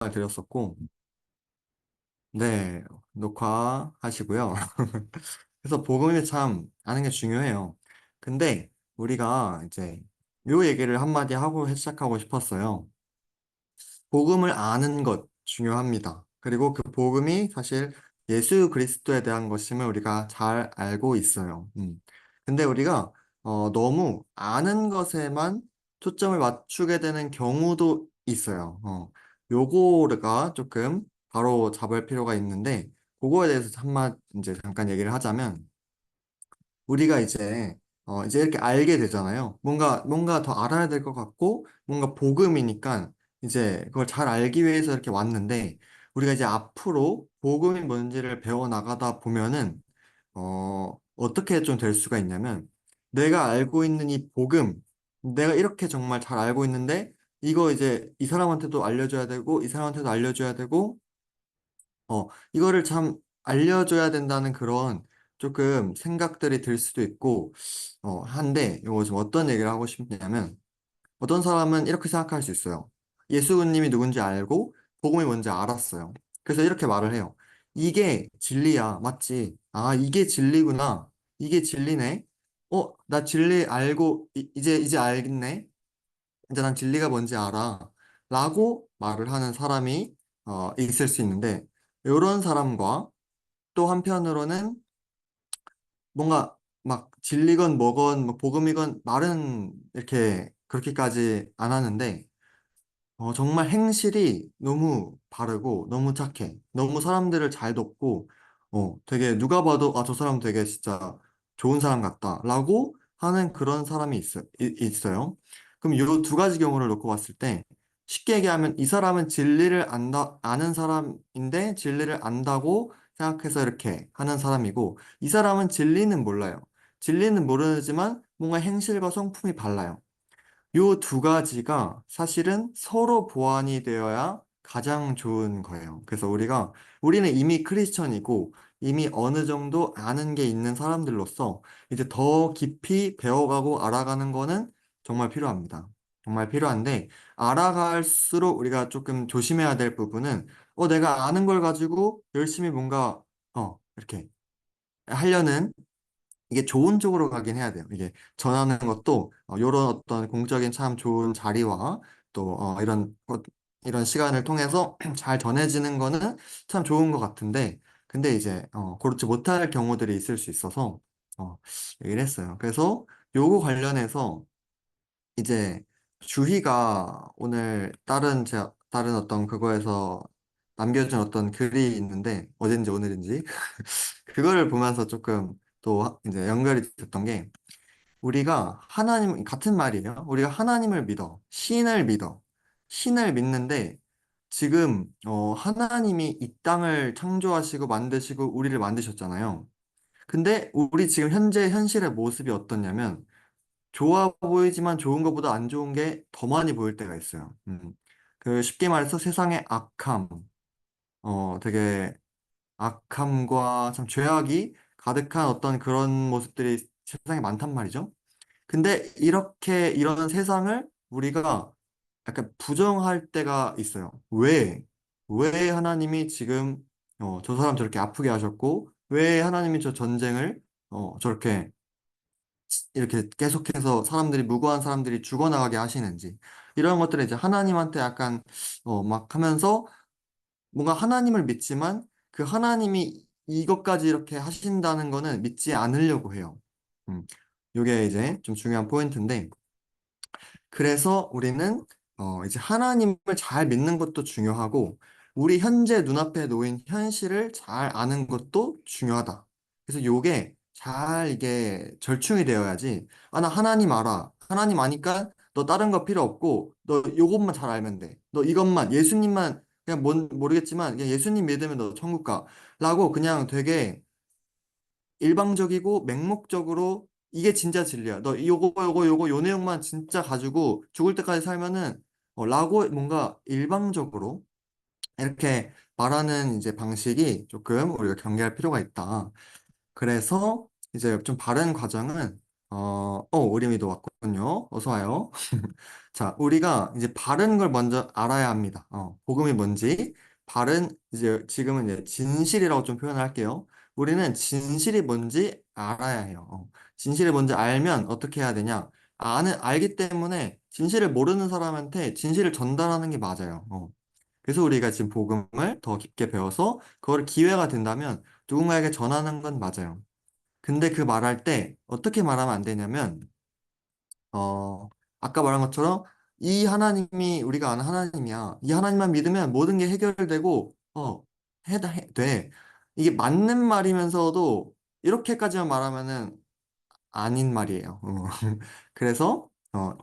드렸었고, 네, 녹화하시고요. 그래서 복음이 참 아는 게 중요해요. 근데 우리가 이제 요 얘기를 한마디 하고 시작하고 싶었어요. 복음을 아는 것 중요합니다. 그리고 그 복음이 사실 예수 그리스도에 대한 것임을 우리가 잘 알고 있어요. 근데 우리가 너무 아는 것에만 초점을 맞추게 되는 경우도 있어요. 요거가 조금 바로 잡을 필요가 있는데 그거에 대해서 한마 이제 잠깐 얘기를 하자면 우리가 이제 이렇게 알게 되잖아요. 뭔가 더 알아야 될 것 같고, 뭔가 복음이니까 이제 그걸 잘 알기 위해서 이렇게 왔는데, 우리가 이제 앞으로 복음이 뭔지를 배워나가다 보면은, 어떻게 좀 될 수가 있냐면, 내가 알고 있는 이 복음, 내가 이렇게 정말 잘 알고 있는데, 이거 이제 이 사람한테도 알려줘야 되고, 이 사람한테도 알려줘야 되고, 이거를 참 알려줘야 된다는 그런 조금 생각들이 들 수도 있고, 한데, 이거 지금 어떤 얘기를 하고 싶냐면, 어떤 사람은 이렇게 생각할 수 있어요. 예수님이 누군지 알고, 복음이 뭔지 알았어요. 그래서 이렇게 말을 해요. 이게 진리야, 맞지? 아, 이게 진리구나. 이게 진리네. 나 진리 알고, 이제 알겠네. 이제 난 진리가 뭔지 알아. 라고 말을 하는 사람이 있을 수 있는데, 이런 사람과 또 한편으로는 뭔가 막 진리건 뭐건 뭐 복음이건 말은 이렇게 그렇게까지 안 하는데 정말 행실이 너무 바르고 너무 착해. 너무 사람들을 잘 돕고, 되게 누가 봐도, 아, 저 사람 되게 진짜 좋은 사람 같다. 라고 하는 그런 사람이 있어요. 그럼 이 두 가지 경우를 놓고 봤을 때, 쉽게 얘기하면 이 사람은 진리를 아는 사람인데 진리를 안다고 생각해서 이렇게 하는 사람이고, 이 사람은 진리는 몰라요. 진리는 모르지만 뭔가 행실과 성품이 달라요. 요 두 가지가 사실은 서로 보완이 되어야 가장 좋은 거예요. 그래서 우리는 이미 크리스천이고 이미 어느 정도 아는 게 있는 사람들로서 이제 더 깊이 배워가고 알아가는 거는 정말 필요합니다. 정말 필요한데 알아갈수록 우리가 조금 조심해야 될 부분은 내가 아는 걸 가지고 열심히 뭔가 이렇게 하려는 이게 좋은 쪽으로 가긴 해야 돼요. 이게 전하는 것도 이런 어떤 공적인 참 좋은 자리와 또 이런 시간을 통해서 잘 전해지는 거는 참 좋은 것 같은데 근데 이제 그렇지 못할 경우들이 있을 수 있어서 얘기를 했어요. 그래서 요거 관련해서 이제 주희가 오늘 다른 어떤 그거에서 남겨준 어떤 글이 있는데 어젠지 오늘인지 그거를 보면서 조금 또 이제 연결이 됐던 게 우리가 하나님 같은 말이에요. 우리가 하나님을 믿어. 신을 믿는데 지금 하나님이 이 땅을 창조하시고 만드시고 우리를 만드셨잖아요. 근데 우리 지금 현재 현실의 모습이 어떻냐면 좋아 보이지만 좋은 것보다 안 좋은 게 더 많이 보일 때가 있어요. 그 쉽게 말해서 세상의 되게 악함과 참 죄악이 가득한 어떤 그런 모습들이 세상에 많단 말이죠. 근데 이런 세상을 우리가 약간 부정할 때가 있어요. 왜 하나님이 지금 저 사람 저렇게 아프게 하셨고, 왜 하나님이 저 전쟁을 저렇게 이렇게 계속해서 무고한 사람들이 죽어나가게 하시는지 이런 것들을 이제 하나님한테 약간 막 하면서 뭔가 하나님을 믿지만 그 하나님이 이것까지 이렇게 하신다는 거는 믿지 않으려고 해요. 음, 이게 이제 좀 중요한 포인트인데 그래서 우리는 이제 하나님을 잘 믿는 것도 중요하고 우리 현재 눈앞에 놓인 현실을 잘 아는 것도 중요하다. 그래서 이게 절충이 되어야지. 아, 나 하나님 알아. 하나님 아니까 너 다른 거 필요 없고 너 요것만 잘 알면 돼. 너 이것만 예수님만 그냥 모르겠지만 그냥 예수님 믿으면 너 천국 가. 라고 그냥 되게 일방적이고 맹목적으로 이게 진짜 진리야. 너 요거 요 내용만 진짜 가지고 죽을 때까지 살면은 라고 뭔가 일방적으로 이렇게 말하는 이제 방식이 조금 우리가 경계할 필요가 있다. 그래서 이제 좀 바른 과정은 우리미도 왔군요. 어서 와요. 자, 우리가 이제 바른 걸 먼저 알아야 합니다. 복음이 뭔지. 이제 지금은 이제 진실이라고 좀 표현을 할게요. 우리는 진실이 뭔지 알아야 해요. 진실이 뭔지 알면 어떻게 해야 되냐? 알기 때문에 진실을 모르는 사람한테 진실을 전달하는 게 맞아요. 그래서 우리가 지금 복음을 더 깊게 배워서 그걸 기회가 된다면 누군가에게 전하는 건 맞아요. 근데 그 말할 때 어떻게 말하면 안 되냐면, 어, 아까 말한 것처럼 이 하나님이 우리가 아는 하나님이야. 이 하나님만 믿으면 모든 게 해결되고, 돼. 이게 맞는 말이면서도 이렇게까지만 말하면은 아닌 말이에요. 그래서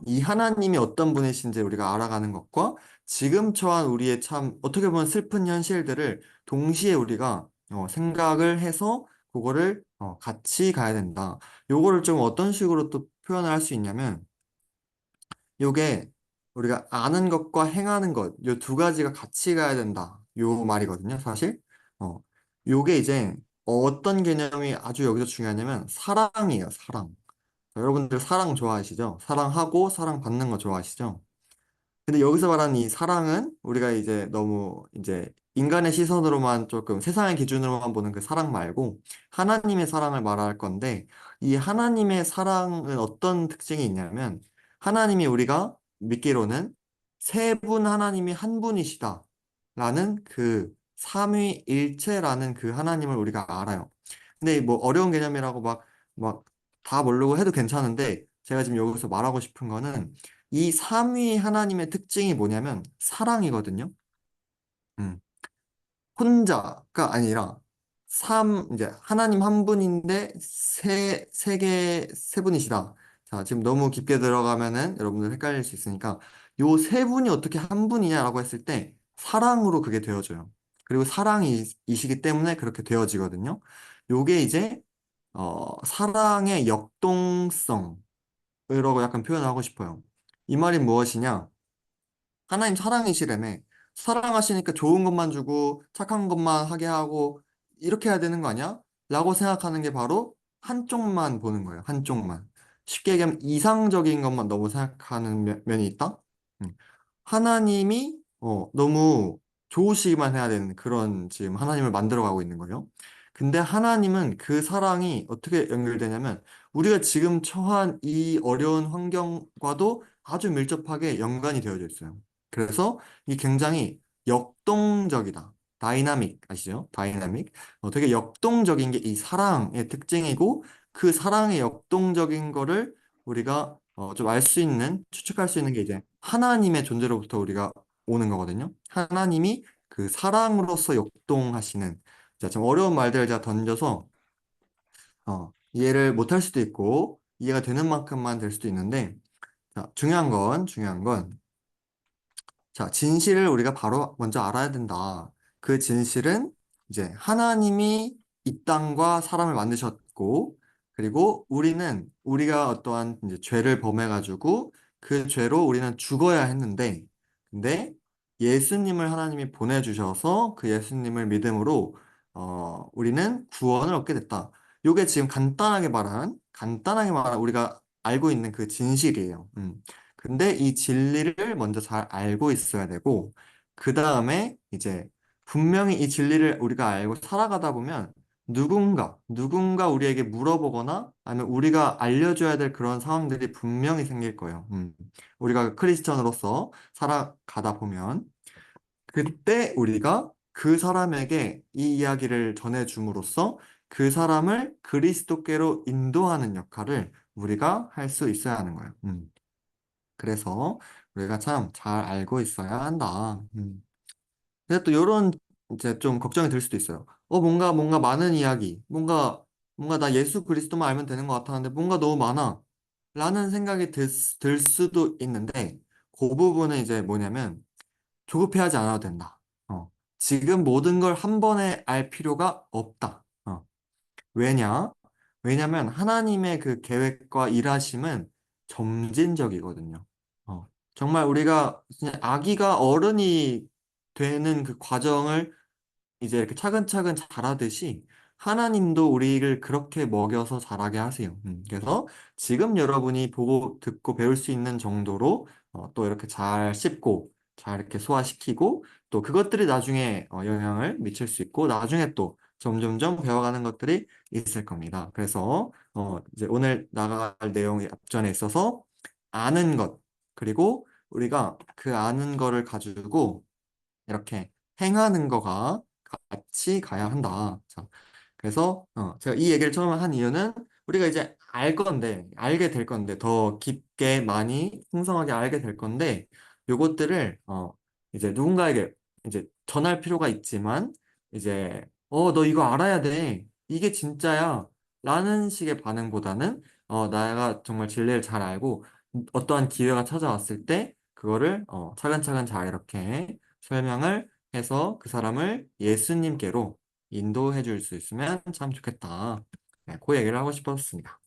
이 하나님이 어떤 분이신지 우리가 알아가는 것과 지금 처한 우리의 참 어떻게 보면 슬픈 현실들을 동시에 우리가 생각을 해서 그거를 같이 가야 된다. 요거를 좀 어떤 식으로 또 표현을 할 수 있냐면 요게 우리가 아는 것과 행하는 것, 요 두 가지가 같이 가야 된다. 요 말이거든요, 사실. 어, 요게 이제 어떤 개념이 아주 여기서 중요하냐면 사랑이에요, 사랑. 여러분들 사랑 좋아하시죠? 사랑하고 사랑받는 거 좋아하시죠? 근데 여기서 말하는 이 사랑은 우리가 이제 너무 이제 인간의 시선으로만 조금 세상의 기준으로만 보는 그 사랑 말고 하나님의 사랑을 말할 건데 이 하나님의 사랑은 어떤 특징이 있냐면 하나님이 우리가 믿기로는 세 분 하나님이 한 분이시다 라는 그 삼위일체라는 그 하나님을 우리가 알아요. 근데 뭐 어려운 개념이라고 막 다 모르고 해도 괜찮은데 제가 지금 여기서 말하고 싶은 거는 이 삼위 하나님의 특징이 뭐냐면 사랑이거든요. 음. 혼자가 아니라 이제 하나님 한 분인데 세 분이시다. 자, 지금 너무 깊게 들어가면은 여러분들 헷갈릴 수 있으니까 요 세 분이 어떻게 한 분이냐라고 했을 때 사랑으로 그게 되어져요. 그리고 사랑이시기 때문에 그렇게 되어지거든요. 요게 이제 사랑의 역동성이라고 약간 표현하고 싶어요. 이 말이 무엇이냐? 하나님 사랑이시라며. 사랑하시니까 좋은 것만 주고 착한 것만 하게 하고 이렇게 해야 되는 거 아니야? 라고 생각하는 게 바로 한쪽만 보는 거예요. 한쪽만. 쉽게 얘기하면 이상적인 것만 너무 생각하는 면이 있다? 음. 하나님이 너무 좋으시기만 해야 되는 그런 지금 하나님을 만들어가고 있는 거예요. 근데 하나님은 그 사랑이 어떻게 연결되냐면 우리가 지금 처한 이 어려운 환경과도 아주 밀접하게 연관이 되어져 있어요. 그래서 이 굉장히 역동적이다. 다이나믹 아시죠? 다이나믹. 되게 역동적인 게 이 사랑의 특징이고 그 사랑의 역동적인 거를 우리가 좀 알 수 있는, 추측할 수 있는 게 이제 하나님의 존재로부터 우리가 오는 거거든요. 하나님이 그 사랑으로서 역동하시는, 자, 좀 어려운 말들을 제가 던져서 이해를 못할 수도 있고 이해가 되는 만큼만 될 수도 있는데, 자, 중요한 건 자, 진실을 우리가 바로 먼저 알아야 된다. 그 진실은 이제 하나님이 이 땅과 사람을 만드셨고, 그리고 우리가 어떠한 이제 죄를 범해가지고 그 죄로 우리는 죽어야 했는데, 근데 예수님을 하나님이 보내주셔서 그 예수님을 믿음으로, 우리는 구원을 얻게 됐다. 요게 지금 간단하게 말한 우리가 알고 있는 그 진실이에요. 근데 이 진리를 먼저 잘 알고 있어야 되고, 그 다음에 이제 분명히 이 진리를 우리가 알고 살아가다 보면 누군가 우리에게 물어보거나 아니면 우리가 알려줘야 될 그런 상황들이 분명히 생길 거예요. 우리가 크리스천으로서 살아가다 보면, 그때 우리가 그 사람에게 이 이야기를 전해줌으로써 그 사람을 그리스도께로 인도하는 역할을 우리가 할 수 있어야 하는 거예요. 그래서 우리가 참 잘 알고 있어야 한다. 근데 또 이런 이제 좀 걱정이 들 수도 있어요. 뭔가 많은 이야기, 뭔가 나 예수 그리스도만 알면 되는 것 같았는데 뭔가 너무 많아. 라는 생각이 들 수도 있는데 그 부분은 이제 뭐냐면 조급해하지 않아도 된다. 지금 모든 걸 한 번에 알 필요가 없다. 왜냐? 왜냐면 하나님의 그 계획과 일하심은 점진적이거든요. 정말 우리가 그냥 아기가 어른이 되는 그 과정을 이제 이렇게 차근차근 자라듯이 하나님도 우리를 그렇게 먹여서 자라게 하세요. 그래서 지금 여러분이 보고 듣고 배울 수 있는 정도로 또 이렇게 잘 씹고 잘 이렇게 소화시키고 또 그것들이 나중에 영향을 미칠 수 있고 나중에 또 점점점 배워가는 것들이 있을 겁니다. 그래서 이제 오늘 나갈 내용의 앞전에 있어서 아는 것 그리고 우리가 그 아는 거를 가지고 이렇게 행하는 거가 같이 가야 한다. 자, 그래서 제가 이 얘기를 처음 한 이유는 우리가 이제 알 건데, 알게 될 건데, 더 깊게 많이 풍성하게 알게 될 건데, 요것들을 이제 누군가에게 이제 전할 필요가 있지만, 이제 너 이거 알아야 돼. 이게 진짜야. 라는 식의 반응보다는 내가 정말 진리를 잘 알고 어떠한 기회가 찾아왔을 때 그거를 차근차근 잘 이렇게 설명을 해서 그 사람을 예수님께로 인도해 줄 수 있으면 참 좋겠다. 네, 그 얘기를 하고 싶었습니다.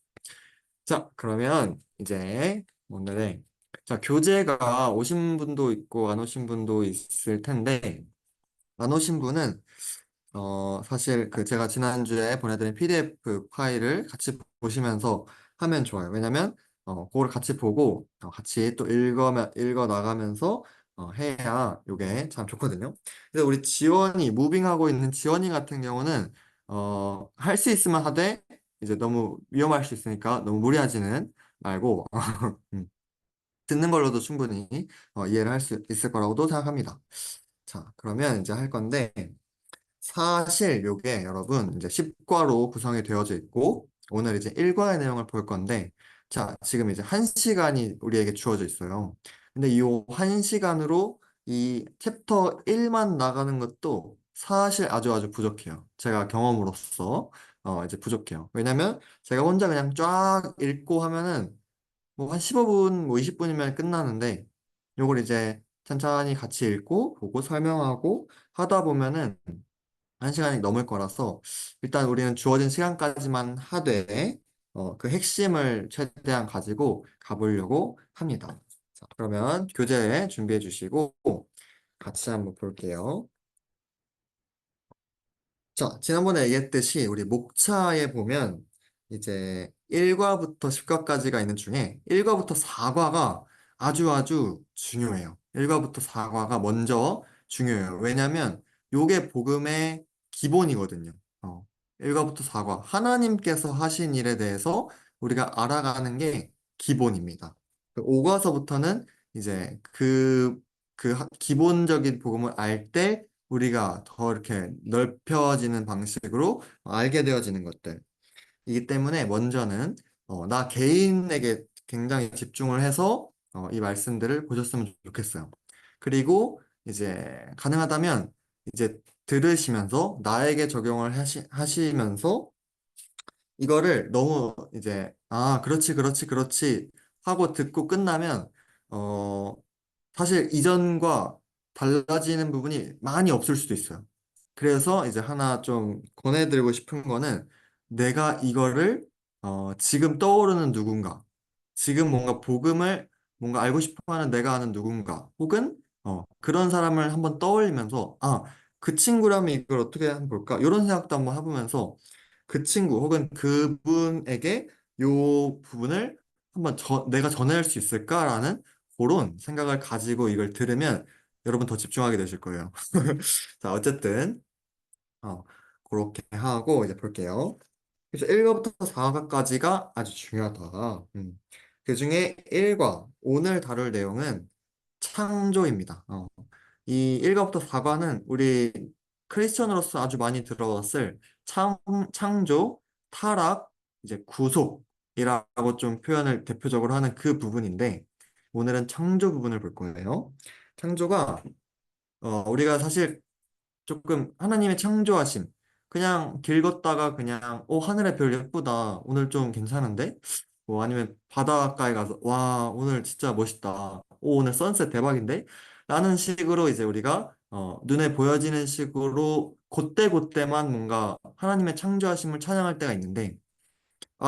자, 그러면 이제 오늘의 자, 교재가 오신 분도 있고 안 오신 분도 있을 텐데 안 오신 분은 사실 그 제가 지난주에 보내드린 PDF 파일을 같이 보시면서 하면 좋아요. 왜냐면, 그거를 같이 보고, 같이 또 읽어 나가면서, 해야 요게 참 좋거든요. 그래서 우리 지원이, 무빙하고 있는 지원이 같은 경우는, 할 수 있으면 하되, 이제 너무 위험할 수 있으니까 너무 무리하지는 말고, 음, 듣는 걸로도 충분히, 이해를 할 수 있을 거라고도 생각합니다. 자, 그러면 이제 할 건데, 사실 요게 여러분 이제 10과로 구성이 되어져 있고 오늘 이제 1과의 내용을 볼 건데 자 지금 이제 1시간이 우리에게 주어져 있어요. 근데 이 1시간으로 이 챕터 1만 나가는 것도 사실 아주 아주 부족해요. 제가 경험으로서 이제 부족해요. 왜냐면 제가 혼자 그냥 쫙 읽고 하면은 뭐 한 15분, 뭐 20분이면 끝나는데 요걸 이제 천천히 같이 읽고 보고 설명하고 하다 보면은 1시간이 넘을 거라서 일단 우리는 주어진 시간까지만 하되 그 핵심을 최대한 가지고 가보려고 합니다. 자, 그러면 교재 준비해 주시고 같이 한번 볼게요. 자, 지난번에 얘기했듯이 우리 목차에 보면 이제 1과부터 10과까지가 있는 중에 1과부터 4과가 아주 아주 중요해요. 1과부터 4과가 먼저 중요해요. 왜냐면 요게 복음의 기본이거든요. 1과부터 4과. 하나님께서 하신 일에 대해서 우리가 알아가는 게 기본입니다. 5과서부터는 이제 기본적인 복음을 알때 우리가 더 이렇게 넓혀지는 방식으로 알게 되어지는 것들. 이기 때문에 먼저는 나 개인에게 굉장히 집중을 해서 이 말씀들을 보셨으면 좋겠어요. 그리고 이제 가능하다면 이제 들으시면서 나에게 적용을 하시면서 이거를 너무 이제 그렇지 그렇지 그렇지 하고 듣고 끝나면 어 사실 이전과 달라지는 부분이 많이 없을 수도 있어요. 그래서 이제 하나 좀 권해드리고 싶은 거는 내가 이거를 지금 떠오르는 누군가, 지금 뭔가 복음을 뭔가 알고 싶어 하는 내가 아는 누군가, 혹은 그런 사람을 한번 떠올리면서 그 친구라면 이걸 어떻게 한번 볼까? 이런 생각도 한번 해보면서 그 친구 혹은 그분에게 요 부분을 한번 내가 전할 수 있을까라는 그런 생각을 가지고 이걸 들으면 여러분 더 집중하게 되실 거예요. 자, 어쨌든, 어, 그렇게 하고 이제 볼게요. 그래서 1과부터 4과까지가 아주 중요하다. 그 중에 1과, 오늘 다룰 내용은 창조입니다. 이 1과부터 4과는 우리 크리스천으로서 아주 많이 들어왔을 창조, 타락, 이제 구속이라고 좀 표현을 대표적으로 하는 그 부분인데, 오늘은 창조 부분을 볼 거예요. 창조가, 우리가 사실 조금 하나님의 창조하심. 그냥 길 걷다가 그냥, 하늘의 별 예쁘다. 오늘 좀 괜찮은데? 뭐 아니면 바닷가에 가서, 와, 오늘 진짜 멋있다. 오늘 선셋 대박인데? 라는 식으로 이제 우리가, 눈에 보여지는 식으로 그때그때만 뭔가 하나님의 창조하심을 찬양할 때가 있는데,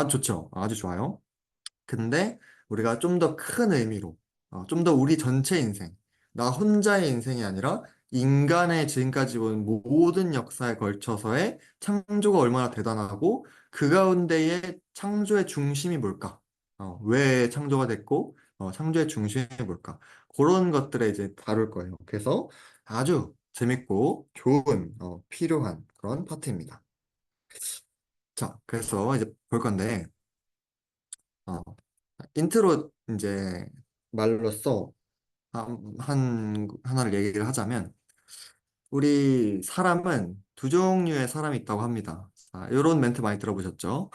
좋죠. 아주 좋아요. 근데 우리가 좀 더 큰 의미로, 좀 더 우리 전체 인생, 나 혼자의 인생이 아니라 인간의 지금까지 온 모든 역사에 걸쳐서의 창조가 얼마나 대단하고 그 가운데에 창조의 중심이 뭘까? 왜 창조가 됐고 창조의 중심이 뭘까? 그런 것들에 이제 다룰 거예요. 그래서 아주 재밌고 좋은 필요한 그런 파트입니다. 자, 그래서 이제 볼 건데 어, 인트로 이제 말로써 하나를 얘기를 하자면 우리 사람은 두 종류의 사람이 있다고 합니다. 자, 이런 멘트 많이 들어보셨죠?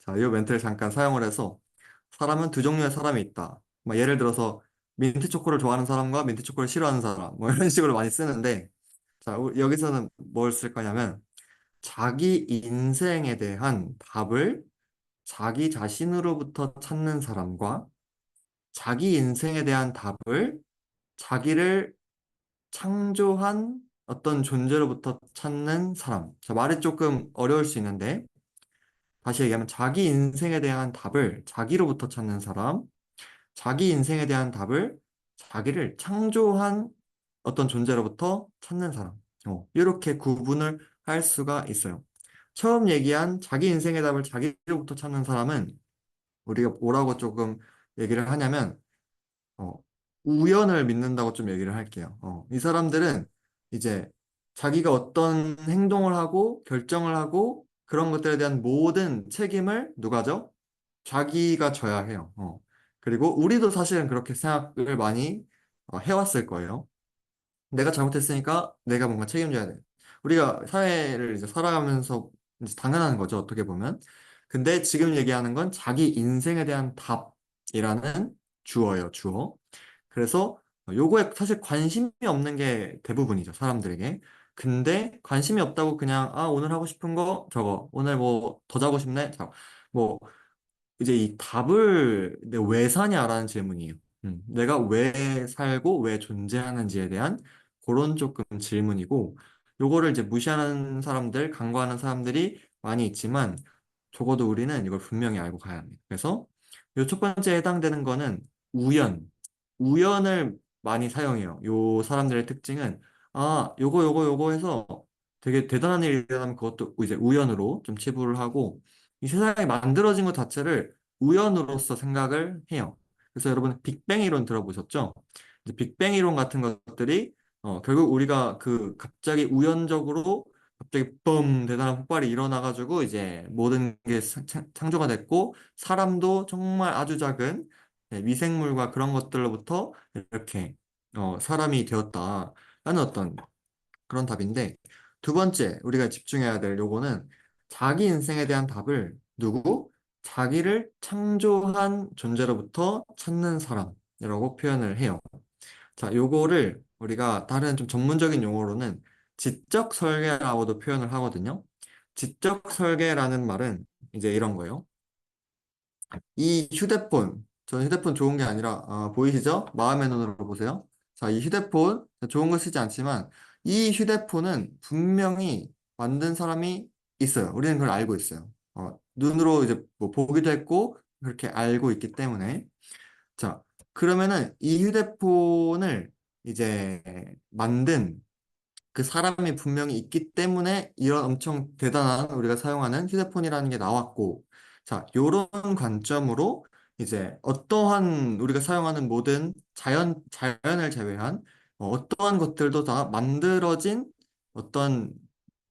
자, 이 멘트를 잠깐 사용을 해서 사람은 두 종류의 사람이 있다. 뭐 예를 들어서 민트 초코를 좋아하는 사람과 민트 초코를 싫어하는 사람 뭐 이런 식으로 많이 쓰는데 자, 여기서는 뭘 쓸 거냐면 자기 인생에 대한 답을 자기 자신으로부터 찾는 사람과 자기 인생에 대한 답을 자기를 창조한 어떤 존재로부터 찾는 사람. 자, 말이 조금 어려울 수 있는데, 다시 얘기하면 자기 인생에 대한 답을 자기로부터 찾는 사람, 자기 인생에 대한 답을 자기를 창조한 어떤 존재로부터 찾는 사람. 이렇게 구분을 할 수가 있어요. 처음 얘기한 자기 인생의 답을 자기로부터 찾는 사람은 우리가 뭐라고 조금 얘기를 하냐면, 어, 우연을 믿는다고 좀 얘기를 할게요. 이 사람들은 이제 자기가 어떤 행동을 하고 결정을 하고 그런 것들에 대한 모든 책임을 누가 져? 자기가 져야 해요. 그리고 우리도 사실은 그렇게 생각을 많이 해왔을 거예요. 내가 잘못했으니까 내가 뭔가 책임져야 돼. 우리가 사회를 이제 살아가면서 이제 당연한 거죠, 어떻게 보면. 근데 지금 얘기하는 건 자기 인생에 대한 답이라는 주어예요, 주어. 그래서 요거에 사실 관심이 없는 게 대부분이죠, 사람들에게. 근데 관심이 없다고 그냥, 아, 오늘 하고 싶은 거 저거, 오늘 뭐 더 자고 싶네? 자, 뭐 이제 이 답을 내가 왜 사냐라는 질문이에요. 내가 왜 살고 왜 존재하는지에 대한 그런 조금 질문이고, 요거를 이제 무시하는 사람들, 간과하는 사람들이 많이 있지만, 적어도 우리는 이걸 분명히 알고 가야 합니다. 그래서 요 첫 번째 해당되는 거는 우연. 우연을 많이 사용해요. 요 사람들의 특징은, 아, 요거 해서 되게 대단한 일이 일어나면 그것도 이제 우연으로 좀 치부를 하고, 이 세상이 만들어진 것 자체를 우연으로서 생각을 해요. 그래서 여러분 빅뱅 이론 들어보셨죠? 이제 빅뱅 이론 같은 것들이 결국 우리가 그 갑자기 우연적으로 갑자기 뿜 대단한 폭발이 일어나가지고 이제 모든 게 창조가 됐고 사람도 정말 아주 작은 미생물과 그런 것들로부터 이렇게 사람이 되었다라는 어떤 그런 답인데 두 번째 우리가 집중해야 될 요거는 자기 인생에 대한 답을 누구? 자기를 창조한 존재로부터 찾는 사람이라고 표현을 해요. 자, 요거를 우리가 다른 좀 전문적인 용어로는 지적 설계라고도 표현을 하거든요. 지적 설계라는 말은 이제 이런 거예요. 이 휴대폰, 저는 휴대폰 좋은 게 아니라, 보이시죠? 마음의 눈으로 보세요. 자, 이 휴대폰, 좋은 거 쓰지 않지만, 이 휴대폰은 분명히 만든 사람이 있어요. 우리는 그걸 알고 있어요. 눈으로 이제 뭐 보기도 했고, 그렇게 알고 있기 때문에. 자, 그러면은 이 휴대폰을 이제 만든 그 사람이 분명히 있기 때문에 이런 엄청 대단한 우리가 사용하는 휴대폰이라는 게 나왔고, 자, 요런 관점으로 이제 어떠한 우리가 사용하는 모든 자연을 제외한 어떠한 것들도 다 만들어진 어떤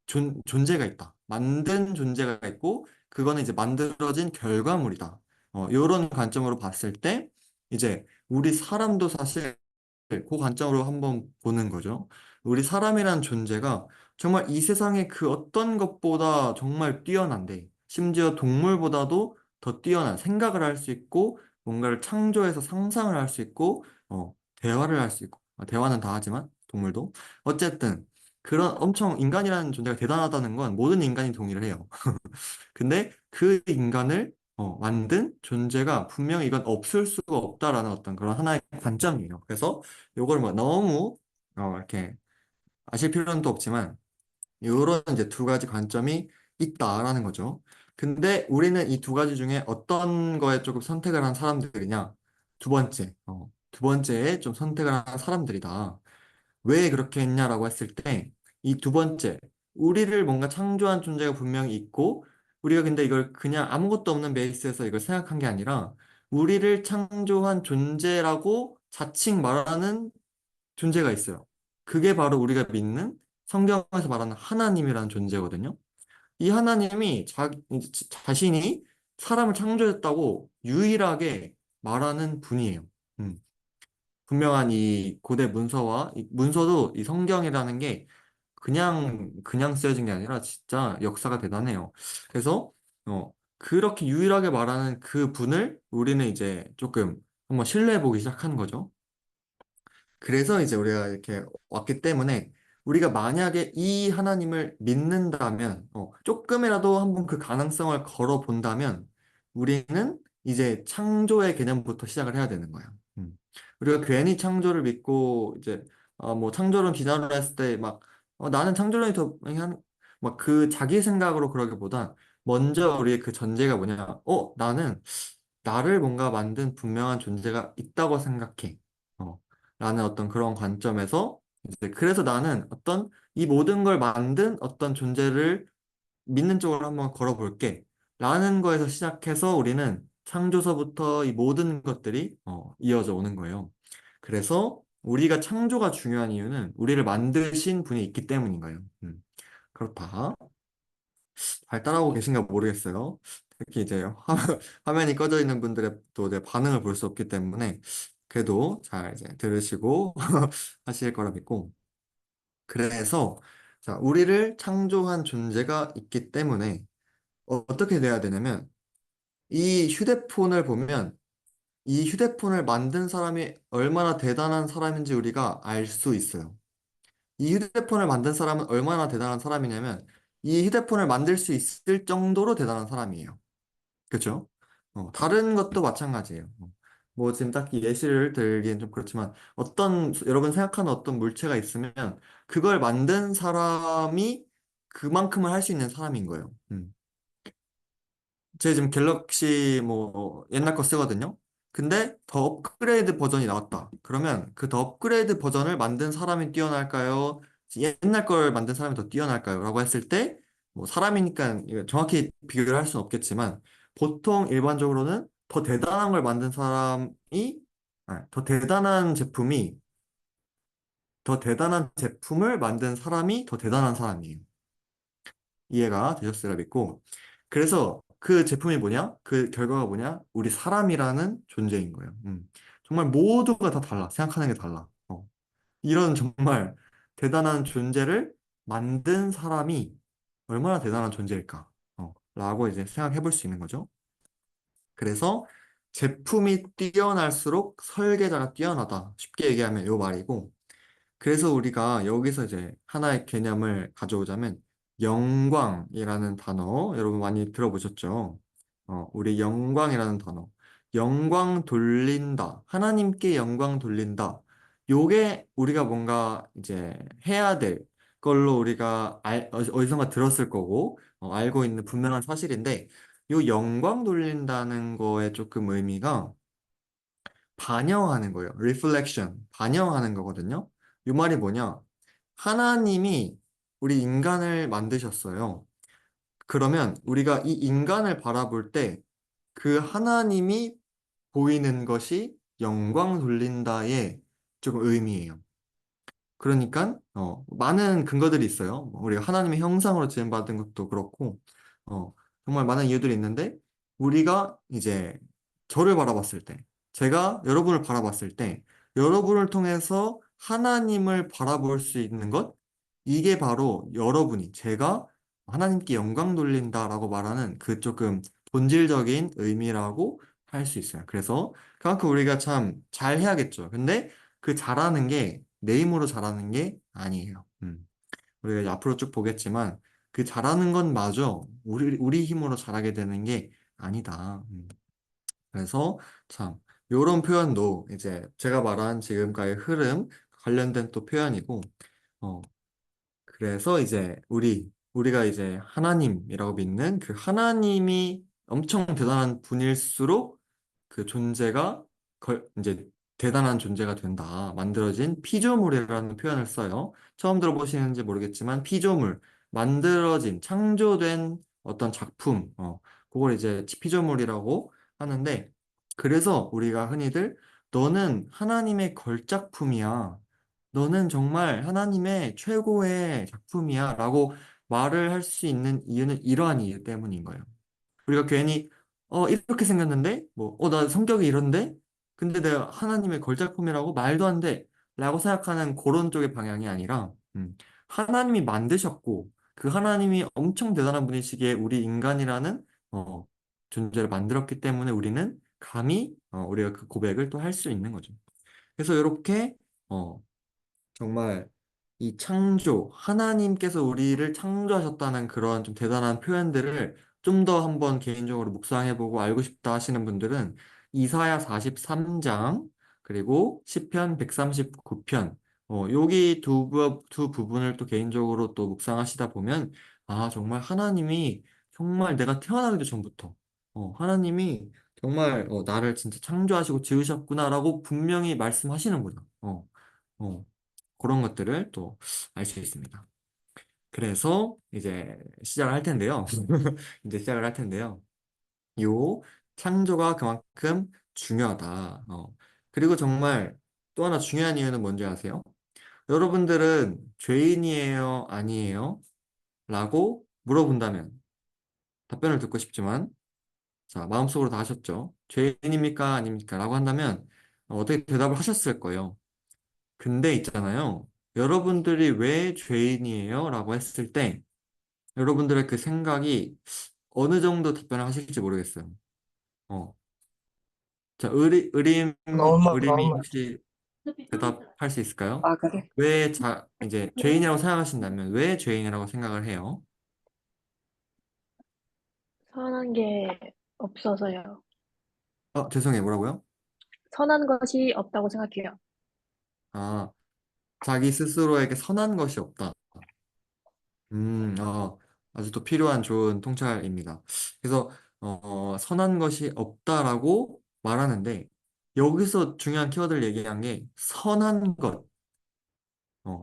존재가 있다. 만든 존재가 있고, 그거는 이제 만들어진 결과물이다. 요런 관점으로 봤을 때, 이제 우리 사람도 사실 그 관점으로 한번 보는 거죠. 우리 사람이란 존재가 정말 이 세상의 그 어떤 것보다 정말 뛰어난데, 심지어 동물보다도 더 뛰어난 생각을 할 수 있고, 뭔가를 창조해서 상상을 할 수 있고, 대화를 할 수 있고, 대화는 다 하지만, 동물도. 어쨌든, 그런 엄청 인간이라는 존재가 대단하다는 건 모든 인간이 동의를 해요. 근데 그 인간을 만든 존재가 분명히 이건 없을 수가 없다라는 어떤 그런 하나의 관점이에요. 그래서 요걸 뭐 너무 이렇게 아실 필요는 또 없지만 요런 이제 두 가지 관점이 있다라는 거죠. 근데 우리는 이 두 가지 중에 어떤 거에 조금 선택을 한 사람들이냐? 두 번째에 좀 선택을 한 사람들이다. 왜 그렇게 했냐라고 했을 때, 이 두 번째, 우리를 뭔가 창조한 존재가 분명히 있고, 우리가 근데 이걸 그냥 아무것도 없는 베이스에서 이걸 생각한 게 아니라, 우리를 창조한 존재라고 자칭 말하는 존재가 있어요. 그게 바로 우리가 믿는 성경에서 말하는 하나님이라는 존재거든요. 이 하나님이 자신이 사람을 창조했다고 유일하게 말하는 분이에요. 음. 분명한 이 고대 문서와 이 문서도 이 성경이라는 게 그냥 쓰여진 게 아니라 진짜 역사가 대단해요. 그래서 그렇게 유일하게 말하는 그 분을 우리는 이제 조금 한번 신뢰해 보기 시작하는 거죠. 그래서 이제 우리가 이렇게 왔기 때문에 우리가 만약에 이 하나님을 믿는다면, 조금이라도 한번 그 가능성을 걸어 본다면 우리는 이제 창조의 개념부터 시작을 해야 되는 거야. 음. 우리가 괜히 창조를 믿고 이제 뭐 창조론 비난을 했을 때 막 나는 창조론이 막그 자기 생각으로 그러기보단 먼저 우리의 그 전제가 뭐냐? 나는 나를 뭔가 만든 분명한 존재가 있다고 생각해. 어. 라는 어떤 그런 관점에서 이제 그래서 나는 어떤 이 모든 걸 만든 어떤 존재를 믿는 쪽으로 한번 걸어볼게. 라는 거에서 시작해서 우리는 창조서부터 이 모든 것들이 이어져 오는 거예요. 그래서 우리가 창조가 중요한 이유는 우리를 만드신 분이 있기 때문인 거예요. 그렇다. 잘 따라오고 계신가 모르겠어요. 특히 이제 화면이 꺼져 있는 분들의 또 내 반응을 볼 수 없기 때문에 그래도 잘 이제 들으시고 하실 거라 믿고. 그래서 자, 우리를 창조한 존재가 있기 때문에 어떻게 돼야 되냐면 이 휴대폰을 보면 이 휴대폰을 만든 사람이 얼마나 대단한 사람인지 우리가 알 수 있어요. 이 휴대폰을 만든 사람은 얼마나 대단한 사람이냐면 이 휴대폰을 만들 수 있을 정도로 대단한 사람이에요. 그죠? 다른 것도 마찬가지예요. 뭐 지금 딱히 예시를 들기엔 좀 그렇지만 여러분 생각하는 어떤 물체가 있으면 그걸 만든 사람이 그만큼을 할 수 있는 사람인 거예요. 제 지금 갤럭시 뭐 옛날 거 쓰거든요. 근데 더 업그레이드 버전이 나왔다. 그러면 그 더 업그레이드 버전을 만든 사람이 뛰어날까요? 옛날 걸 만든 사람이 더 뛰어날까요? 라고 했을 때 뭐 사람이니까 이거 정확히 비교를 할 수는 없겠지만 보통 일반적으로는 더 대단한 걸 만든 사람이 더 대단한 제품이 더 대단한 제품을 만든 사람이 더 대단한 사람이에요. 이해가 되셨으리라 믿고. 그래서 그 제품이 뭐냐? 그 결과가 뭐냐? 우리 사람이라는 존재인 거예요. 정말 모두가 다 달라. 생각하는 게 달라. 이런 정말 대단한 존재를 만든 사람이 얼마나 대단한 존재일까? 라고 이제 생각해 볼 수 있는 거죠. 그래서 제품이 뛰어날수록 설계자가 뛰어나다. 쉽게 얘기하면 이 말이고, 그래서 우리가 여기서 이제 하나의 개념을 가져오자면 영광이라는 단어 여러분 많이 들어보셨죠? 우리 영광이라는 단어. 영광 돌린다. 하나님께 영광 돌린다. 요게 우리가 뭔가 이제 해야 될 걸로 우리가 어디선가 들었을 거고 알고 있는 분명한 사실인데 요 영광 돌린다는 거에 조금 의미가 반영하는 거예요. reflection, 반영하는 거거든요. 이 말이 뭐냐? 하나님이 우리 인간을 만드셨어요. 그러면 우리가 이 인간을 바라볼 때 그 하나님이 보이는 것이 영광 돌린다의 조금 의미예요. 그러니까 많은 근거들이 있어요. 뭐 우리가 하나님의 형상으로 지음받은 것도 그렇고 어, 정말 많은 이유들이 있는데 우리가 이제 저를 바라봤을 때 제가 여러분을 바라봤을 때 여러분을 통해서 하나님을 바라볼 수 있는 것 이게 바로 여러분이 제가 하나님께 영광 돌린다라고 말하는 그 조금 본질적인 의미라고 할 수 있어요. 그래서 그만큼 우리가 참 잘해야겠죠. 근데 그 잘하는 게 내 힘으로 잘하는 게 아니에요. 우리가 이제 앞으로 쭉 보겠지만 그 잘하는 건 마저 우리 힘으로 잘하게 되는 게 아니다. 그래서 참 요런 표현도 이제 제가 말한 지금까지 흐름 관련된 또 표현이고 어 그래서 이제 우리가 이제 하나님이라고 믿는 그 하나님이 엄청 대단한 분일수록 그 존재가 이제 대단한 존재가 된다. 만들어진 피조물이라는 표현을 써요. 처음 들어보시는지 모르겠지만 피조물, 만들어진, 창조된 어떤 작품, 그걸 이제 피조물이라고 하는데 그래서 우리가 흔히들 너는 하나님의 걸작품이야. 너는 정말 하나님의 최고의 작품이야. 라고 말을 할 수 있는 이유는 이러한 이유 때문인 거예요. 우리가 괜히 이렇게 생겼는데 나 성격이 이런데 근데 내가 하나님의 걸작품이라고 말도 안 돼. 라고 생각하는 그런 쪽의 방향이 아니라 하나님이 만드셨고 그 하나님이 엄청 대단한 분이시기에 우리 인간이라는 어, 존재를 만들었기 때문에 우리는 감히 우리가 그 고백을 또 할 수 있는 거죠. 그래서 이렇게 어, 정말 이 창조, 하나님께서 우리를 창조하셨다는 그런 좀 대단한 표현들을 좀 더 한번 개인적으로 묵상해보고 알고 싶다 하시는 분들은 이사야 43장, 그리고 시편 139편, 여기 두 부분을 또 개인적으로 또 묵상하시다 보면, 아, 정말 하나님이 정말 내가 태어나기도 전부터, 하나님이 정말 나를 진짜 창조하시고 지으셨구나라고 분명히 말씀하시는구나. 어. 그런 것들을 또 알 수 있습니다. 그래서 이제 시작을 할 텐데요. 이제 시작을 할 텐데요. 요 창조가 그만큼 중요하다. 그리고 정말 또 하나 중요한 이유는 뭔지 아세요? 여러분들은 죄인이에요? 아니에요? 라고 물어본다면 답변을 듣고 싶지만 자, 마음속으로 다 하셨죠? 죄인입니까? 아닙니까? 라고 한다면 어떻게 대답을 하셨을 거예요. 근데 있잖아요. 여러분들이 왜 죄인이에요? 라고 했을 때 여러분들의 그 생각이 어느 정도 답변을 하실지 모르겠어요. 어. 자, 의림이 너무. 혹시 대답할 수 있을까요? 아, 그래? 이제 죄인이라고 생각하신다면 왜 죄인이라고 생각을 해요? 선한 게 없어서요. 죄송해요. 뭐라고요? 선한 것이 없다고 생각해요. 아, 자기 스스로에게 선한 것이 없다. 아주 또 필요한 좋은 통찰입니다. 그래서 선한 것이 없다라고 말하는데 여기서 중요한 키워드를 얘기한 게 선한 것.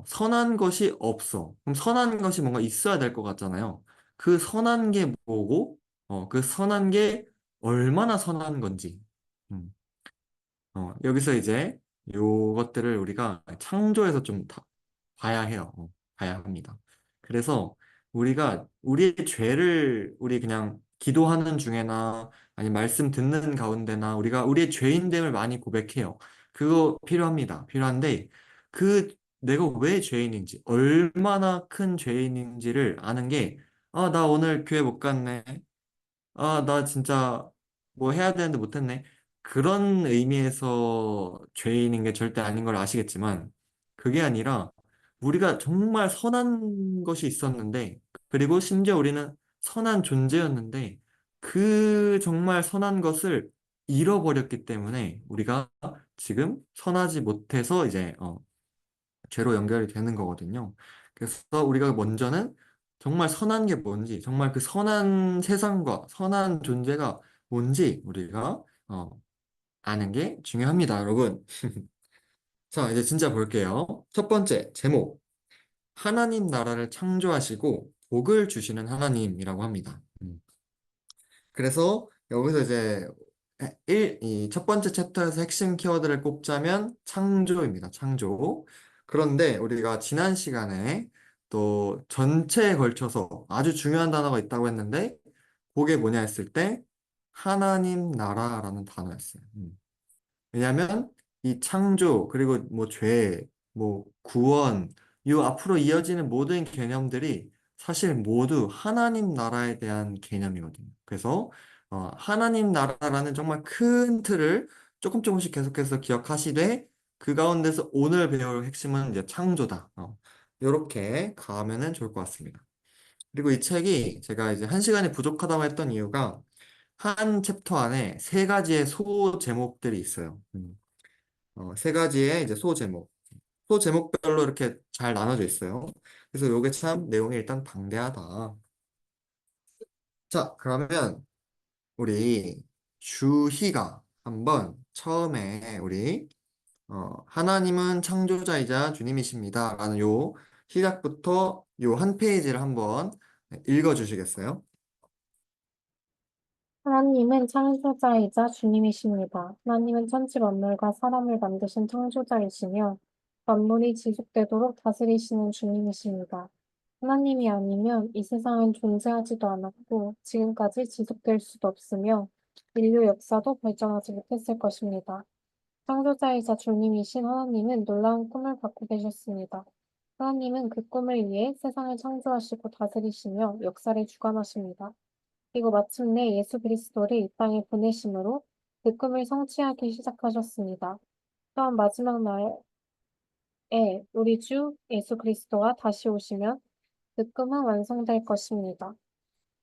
선한 것이 없어. 그럼 선한 것이 뭔가 있어야 될 것 같잖아요. 그 선한 게 뭐고, 그 선한 게 얼마나 선한 건지. 음. 여기서 이제 요것들을 우리가 창조에서 좀 봐야 해요. 봐야 합니다. 그래서 우리가 우리의 죄를 우리 그냥 기도하는 중에나 아니 말씀 듣는 가운데나 우리가 우리의 죄인됨을 많이 고백해요. 그거 필요합니다. 필요한데 그 내가 왜 죄인인지 얼마나 큰 죄인인지를 아는 게 나 오늘 교회 못 갔네. 나 진짜 뭐 해야 되는데 못했네. 그런 의미에서 죄인인 게 절대 아닌 걸 아시겠지만, 그게 아니라 우리가 정말 선한 것이 있었는데, 그리고 심지어 우리는 선한 존재였는데, 그 정말 선한 것을 잃어버렸기 때문에 우리가 지금 선하지 못해서 이제 죄로 연결이 되는 거거든요. 그래서 우리가 먼저는 정말 선한 게 뭔지, 정말 그 선한 세상과 선한 존재가 뭔지 우리가 아는 게 중요합니다, 여러분. 자, 이제 진짜 볼게요. 첫 번째, 제목. 하나님 나라를 창조하시고 복을 주시는 하나님이라고 합니다. 그래서 여기서 이제 이 첫 번째 챕터에서 핵심 키워드를 꼽자면 창조입니다. 창조. 그런데 우리가 지난 시간에 또 전체에 걸쳐서 아주 중요한 단어가 있다고 했는데 그게 뭐냐 했을 때 하나님 나라라는 단어였어요. 왜냐하면 이 창조 그리고 뭐 죄, 뭐 구원, 이 앞으로 이어지는 모든 개념들이 사실 모두 하나님 나라에 대한 개념이거든요. 그래서 하나님 나라라는 정말 큰 틀을 조금 조금씩 계속해서 기억하시되 그 가운데서 오늘 배울 핵심은 이제 창조다. 이렇게 가면은 좋을 것 같습니다. 그리고 이 책이 제가 이제 한 시간이 부족하다고 했던 이유가 한 챕터 안에 세 가지의 소 제목들이 있어요. 세 가지의 이제 소 제목. 소 제목별로 이렇게 잘 나눠져 있어요. 그래서 요게 참 내용이 일단 방대하다. 자, 그러면 우리 주희가 한번 처음에 우리 하나님은 창조자이자 주님이십니다. 라는 요 시작부터 요 한 페이지를 한번 읽어 주시겠어요? 하나님은 창조자이자 주님이십니다. 하나님은 천지 만물과 사람을 만드신 창조자이시며 만물이 지속되도록 다스리시는 주님이십니다. 하나님이 아니면 이 세상은 존재하지도 않았고 지금까지 지속될 수도 없으며 인류 역사도 발전하지 못했을 것입니다. 창조자이자 주님이신 하나님은 놀라운 꿈을 갖고 계셨습니다. 하나님은 그 꿈을 위해 세상을 창조하시고 다스리시며 역사를 주관하십니다. 그리고 마침내 예수 그리스도를 이 땅에 보내심으로 그 꿈을 성취하기 시작하셨습니다. 또한 마지막 날에 우리 주 예수 그리스도가 다시 오시면 그 꿈은 완성될 것입니다.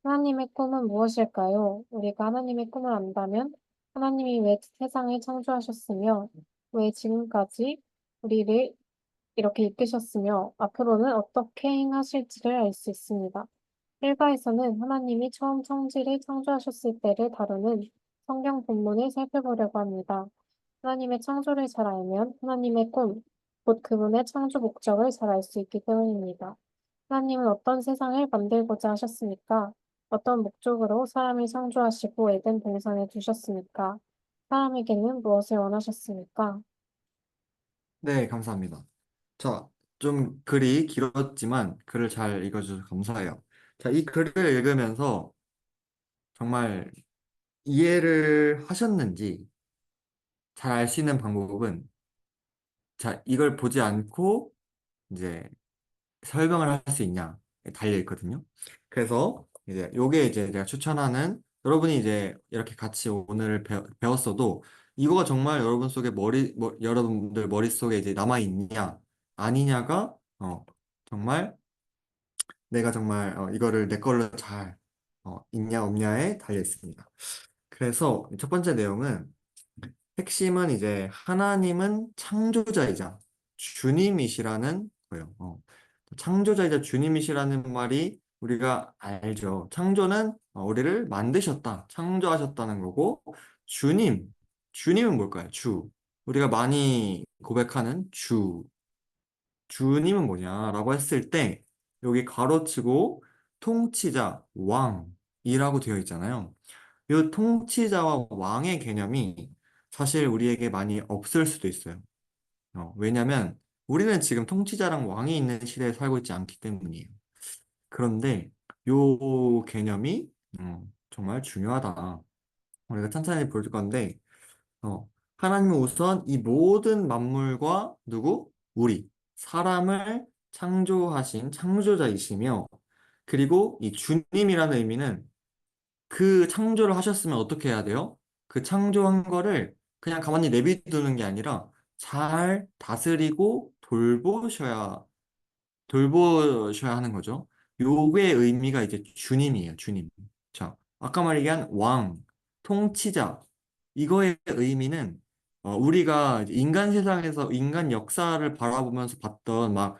하나님의 꿈은 무엇일까요? 우리가 하나님의 꿈을 안다면 하나님이 왜 세상을 창조하셨으며 왜 지금까지 우리를 이렇게 이끄셨으며 앞으로는 어떻게 행하실지를 알 수 있습니다. 일과에서는 하나님이 처음 천지를 창조하셨을 때를 다루는 성경 본문을 살펴보려고 합니다. 하나님의 창조를 잘 알면 하나님의 꿈, 곧 그분의 창조 목적을 잘 알 수 있기 때문입니다. 하나님은 어떤 세상을 만들고자 하셨습니까? 어떤 목적으로 사람을 창조하시고 에덴 동산에 두셨습니까? 사람에게는 무엇을 원하셨습니까? 네, 감사합니다. 자, 좀 글이 길었지만 글을 잘 읽어주셔서 감사해요. 자, 이 글을 읽으면서 정말 이해를 하셨는지 잘 알 수 있는 방법은 자, 이걸 보지 않고 이제 설명을 할 수 있냐 달려 있거든요. 그래서 이제 요게 이제 제가 추천하는 여러분이 이제 이렇게 같이 오늘 배웠어도 이거가 정말 여러분 속에 여러분들 머릿속에 이제 남아 있냐 아니냐가 정말 내가 정말 이거를 내 걸로 잘 있냐 없냐에 달려 있습니다. 그래서 첫 번째 내용은 핵심은 이제 하나님은 창조자이자 주님이시라는 거예요. 창조자이자 주님이시라는 말이 우리가 알죠. 창조는 우리를 만드셨다, 창조하셨다는 거고, 주님은 뭘까요? 주. 우리가 많이 고백하는 주님은 뭐냐라고 했을 때, 여기 가로치고 통치자, 왕이라고 되어 있잖아요. 이 통치자와 왕의 개념이 사실 우리에게 많이 없을 수도 있어요. 왜냐면 우리는 지금 통치자랑 왕이 있는 시대에 살고 있지 않기 때문이에요. 그런데 요 개념이 정말 중요하다. 우리가 천천히 볼 건데 어, 하나님은 우선 이 모든 만물과 사람을 창조하신 창조자이시며 그리고 이 주님이라는 의미는 그 창조를 하셨으면 어떻게 해야 돼요? 그 창조한 거를 그냥 가만히 내비두는 게 아니라 잘 다스리고 돌보셔야 하는 거죠. 요게 의미가 이제 주님이에요, 주님. 자, 아까 말한 왕, 통치자, 이거의 의미는 우리가 이제 인간 세상에서 인간 역사를 바라보면서 봤던 막,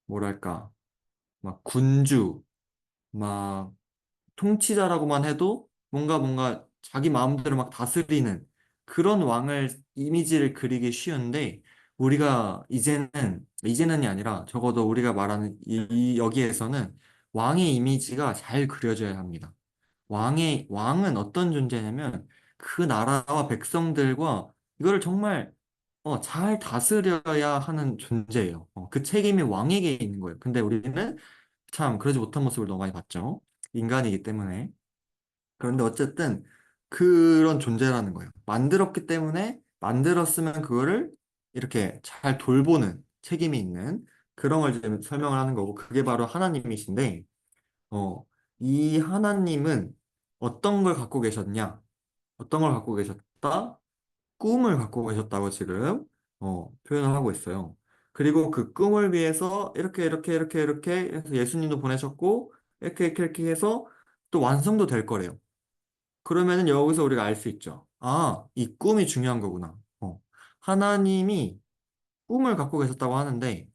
뭐랄까, 막 군주, 막 통치자라고만 해도 뭔가 자기 마음대로 막 다스리는 그런 왕을 이미지를 그리기 쉬운데 우리가 이제는이 아니라 적어도 우리가 말하는 여기에서는 왕의 이미지가 잘 그려져야 합니다. 왕은 어떤 존재냐면 그 나라와 백성들과 이거를 정말 잘 다스려야 하는 존재예요. 그 책임이 왕에게 있는 거예요. 근데 우리는 참 그러지 못한 모습을 너무 많이 봤죠. 인간이기 때문에. 그런데 어쨌든 그런 존재라는 거예요. 만들었기 때문에 만들었으면 그거를 이렇게 잘 돌보는 책임이 있는 그런 걸 지금 설명을 하는 거고 그게 바로 하나님이신데 어, 이 하나님은 어떤 걸 갖고 계셨냐? 어떤 걸 갖고 계셨다? 꿈을 갖고 계셨다고 지금 표현을 하고 있어요. 그리고 그 꿈을 위해서 이렇게 해서 예수님도 보내셨고 이렇게 해서 또 완성도 될 거래요. 그러면은 여기서 우리가 알 수 있죠. 아, 이 꿈이 중요한 거구나. 하나님이 꿈을 갖고 계셨다고 하는데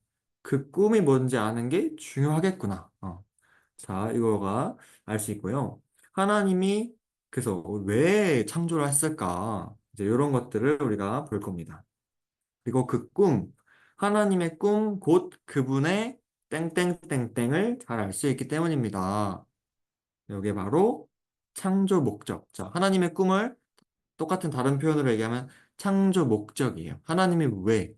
그 꿈이 뭔지 아는 게 중요하겠구나. 자, 이거가 알 수 있고요. 하나님이 그래서 왜 창조를 했을까? 이제 이런 것들을 우리가 볼 겁니다. 그리고 그 꿈, 하나님의 꿈, 곧 그분의 땡땡땡땡을 잘 알 수 있기 때문입니다. 여기 바로 창조 목적. 자, 하나님의 꿈을 똑같은 다른 표현으로 얘기하면 창조 목적이에요. 하나님이 왜,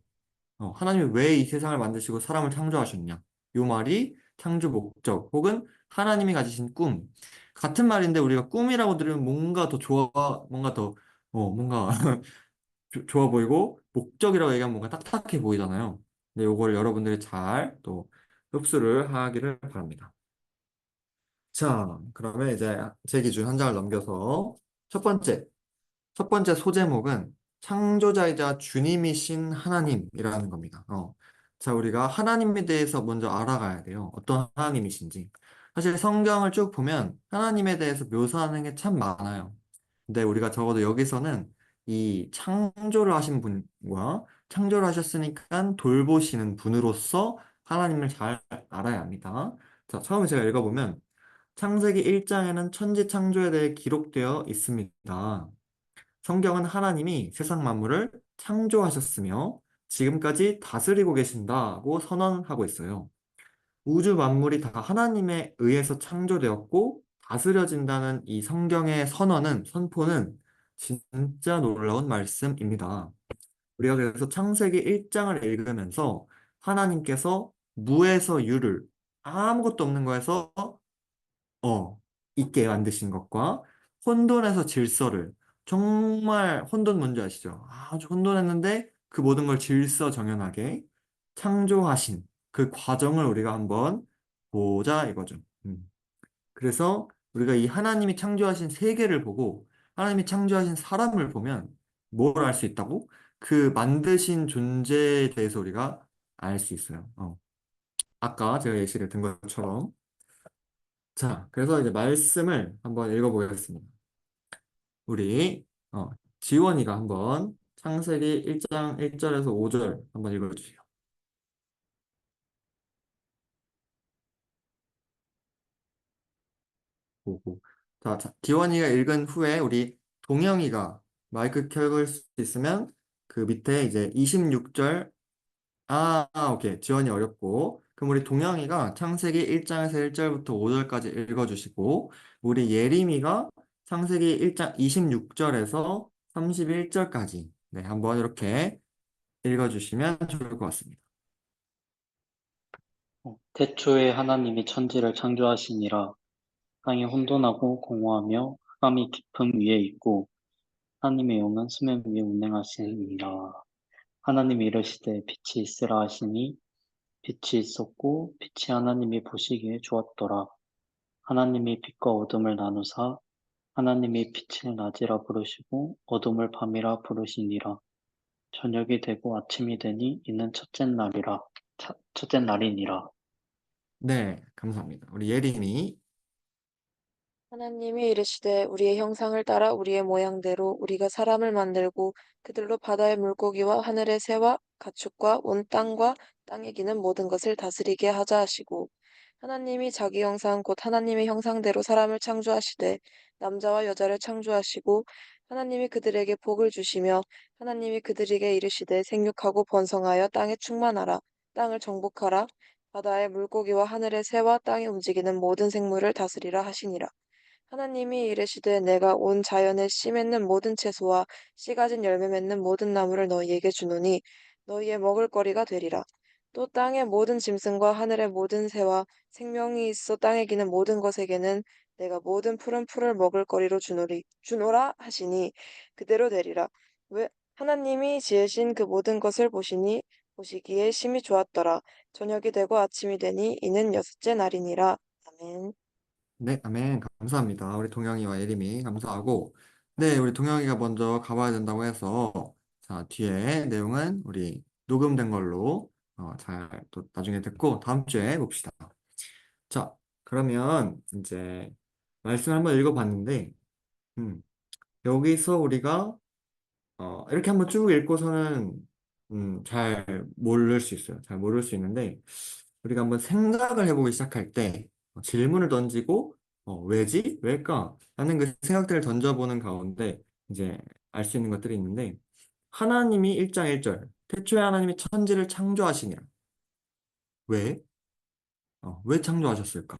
하나님이 왜 이 세상을 만드시고 사람을 창조하셨냐? 요 말이 창조 목적 혹은 하나님이 가지신 꿈. 같은 말인데 우리가 꿈이라고 들으면 뭔가 더 좋아, 뭔가 더, 뭔가 좋아 보이고 목적이라고 얘기하면 뭔가 딱딱해 보이잖아요. 근데 요걸 여러분들이 잘 또 흡수를 하기를 바랍니다. 자, 그러면 이제 제 기준 한 장을 넘겨서 첫 번째, 첫 번째 소제목은 창조자이자 주님이신 하나님이라는 겁니다. 자, 우리가 하나님에 대해서 먼저 알아가야 돼요. 어떤 하나님이신지. 사실 성경을 쭉 보면 하나님에 대해서 묘사하는 게 참 많아요. 근데 우리가 적어도 여기서는 이 창조를 하신 분과 창조를 하셨으니까 돌보시는 분으로서 하나님을 잘 알아야 합니다. 자, 처음에 제가 읽어보면 창세기 1장에는 천지 창조에 대해 기록되어 있습니다. 성경은 하나님이 세상 만물을 창조하셨으며 지금까지 다스리고 계신다고 선언하고 있어요. 우주 만물이 다 하나님에 의해서 창조되었고 다스려진다는 이 성경의 선포는 진짜 놀라운 말씀입니다. 우리가 그래서 창세기 1장을 읽으면서 하나님께서 무에서 유를 아무것도 없는 거에서 있게 만드신 것과 혼돈에서 질서를 정말 혼돈 뭔지 아시죠? 아주 혼돈했는데 그 모든 걸 질서 정연하게 창조하신 그 과정을 우리가 한번 보자 이거죠. 그래서 우리가 이 하나님이 창조하신 세계를 보고 하나님이 창조하신 사람을 보면 뭘 알 수 있다고? 그 만드신 존재에 대해서 우리가 알 수 있어요. 아까 제가 예시를 든 것처럼 자, 그래서 이제 말씀을 한번 읽어보겠습니다. 우리 지원이가 한번 창세기 1장 1절에서 5절 한번 읽어주세요. 보고. 지원이가 읽은 후에 우리 동영이가 마이크 켜을 수 있으면 그 밑에 이제 26절 오케이. 지원이 어렵고. 그럼 우리 동영이가 창세기 1장에서 1절부터 5절까지 읽어주시고, 우리 예림이가 창세기 1장 26절에서 31절까지, 네, 한번 이렇게 읽어주시면 좋을 것 같습니다. 태초에 하나님이 천지를 창조하시니라. 땅이 혼돈하고 공허하며 흑암이 깊음 위에 있고 하나님의 영은 수면 위에 운행하시니라. 하나님이 이르시되 빛이 있으라 하시니 빛이 있었고 빛이 하나님이 보시기에 좋았더라. 하나님이 빛과 어둠을 나누사 하나님이 빛을 낮이라 부르시고 어둠을 밤이라 부르시니라. 저녁이 되고 아침이 되니 이는 첫째 날이니라. 네, 감사합니다. 우리 예림이, 하나님이 이르시되 우리의 형상을 따라 우리의 모양대로 우리가 사람을 만들고 그들로 바다의 물고기와 하늘의 새와 가축과 온 땅과 땅에 기는 모든 것을 다스리게 하자 하시고 하나님이 자기 형상 곧 하나님의 형상대로 사람을 창조하시되 남자와 여자를 창조하시고 하나님이 그들에게 복을 주시며 하나님이 그들에게 이르시되 생육하고 번성하여 땅에 충만하라 땅을 정복하라 바다의 물고기와 하늘의 새와 땅에 움직이는 모든 생물을 다스리라 하시니라. 하나님이 이르시되 내가 온 자연에 씨 맺는 모든 채소와 씨 가진 열매 맺는 모든 나무를 너희에게 주노니 너희의 먹을거리가 되리라. 또 땅의 모든 짐승과 하늘의 모든 새와 생명이 있어 땅에 기는 모든 것에게는 내가 모든 푸른 풀을 먹을거리로 주노라 하시니 그대로 되리라. 왜 하나님이 지으신 그 모든 것을 보시기에 심히 좋았더라. 저녁이 되고 아침이 되니 이는 여섯째 날이니라. 아멘. 네, 아멘. 감사합니다. 우리 동영이와 예림이 감사하고, 네, 우리 동영이가 먼저 가봐야 된다고 해서, 자, 뒤에 내용은 우리 녹음된 걸로 잘 또 나중에 듣고 다음 주에 봅시다. 자, 그러면 이제 말씀 한번 읽어봤는데, 음, 여기서 우리가 이렇게 한번 쭉 읽고서는 잘 모를 수 있어요. 잘 모를 수 있는데, 우리가 한번 생각을 해보기 시작할 때 질문을 던지고 왜지? 왜일까? 라는 그 생각들을 던져보는 가운데 이제 알 수 있는 것들이 있는데 하나님이 1장 1절 태초에 하나님이 천지를 창조하시니라. 왜? 왜 창조하셨을까?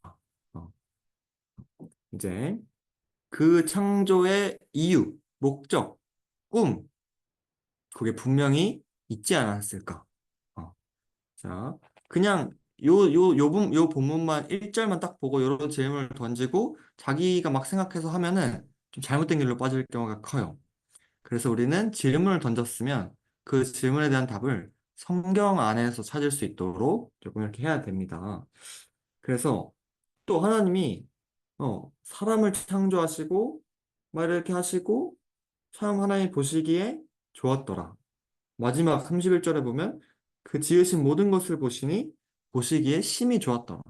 어, 이제 그 창조의 이유, 목적, 꿈, 그게 분명히 있지 않았을까? 어, 자, 그냥 요 본문만 1절만 딱 보고 요런 질문을 던지고 자기가 막 생각해서 하면은 좀 잘못된 길로 빠질 경우가 커요. 그래서 우리는 질문을 던졌으면 그 질문에 대한 답을 성경 안에서 찾을 수 있도록 조금 이렇게 해야 됩니다. 그래서 또 하나님이 사람을 창조하시고 막 이렇게 하시고 참 하나님 보시기에 좋았더라. 마지막 31절에 보면 그 지으신 모든 것을 보시니 보시기에 심히 좋았더라.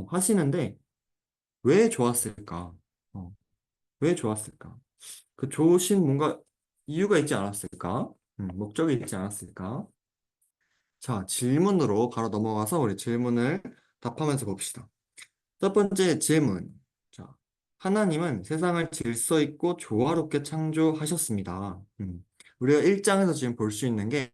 하시는데 왜 좋았을까? 어, 왜 좋았을까? 그 좋으신 뭔가 이유가 있지 않았을까? 목적이 있지 않았을까? 자, 질문으로 바로 넘어가서 우리 질문을 답하면서 봅시다. 첫 번째 질문. 자, 하나님은 세상을 질서 있고 조화롭게 창조하셨습니다. 우리가 1장에서 지금 볼 수 있는 게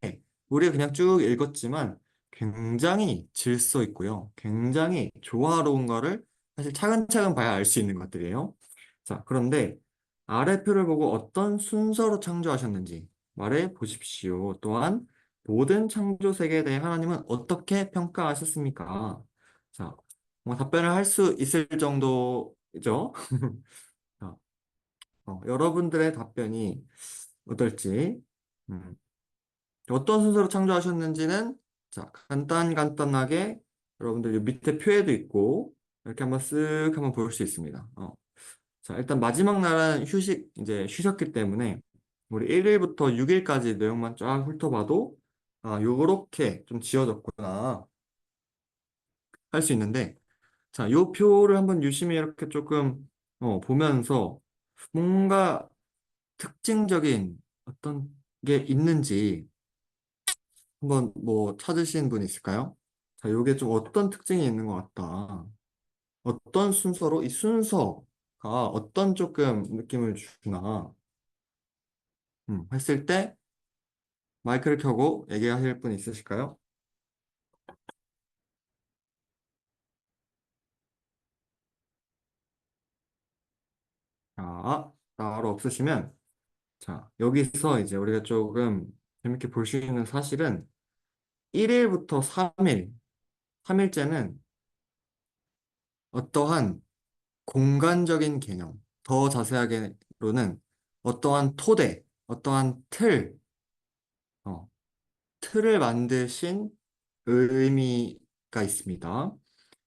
우리가 그냥 쭉 읽었지만 굉장히 질서 있고요. 굉장히 조화로운 거를 사실 차근차근 봐야 알 수 있는 것들이에요. 자, 그런데 아래표를 보고 어떤 순서로 창조하셨는지 말해 보십시오. 또한 모든 창조 세계에 대해 하나님은 어떻게 평가하셨습니까? 자, 뭐 답변을 할 수 있을 정도죠. 자, 여러분들의 답변이 어떨지, 음, 어떤 순서로 창조하셨는지는 자, 간단하게 여러분들 이 밑에 표에도 있고 이렇게 한번 쓱 한번 볼 수 있습니다. 자, 일단 마지막 날은 이제 쉬셨기 때문에 우리 1일부터 6일까지 내용만 쫙 훑어봐도 요렇게 좀 지어졌구나 할 수 있는데 자, 요 표를 한번 유심히 이렇게 조금 보면서 뭔가 특징적인 어떤 게 있는지 한번 뭐 찾으신 분 있을까요? 자, 요게 좀 어떤 특징이 있는 것 같다. 어떤 순서로 이 순서가 어떤 조금 느낌을 주나 했을 때 마이크를 켜고 얘기하실 분 있으실까요? 자, 따로 없으시면 자, 여기서 이제 우리가 조금 재밌게 볼 수 있는 사실은 1일부터 3일, 3일째는 어떠한 공간적인 개념, 더 자세하게로는 어떠한 토대, 어떠한 어, 틀을 만드신 의미가 있습니다.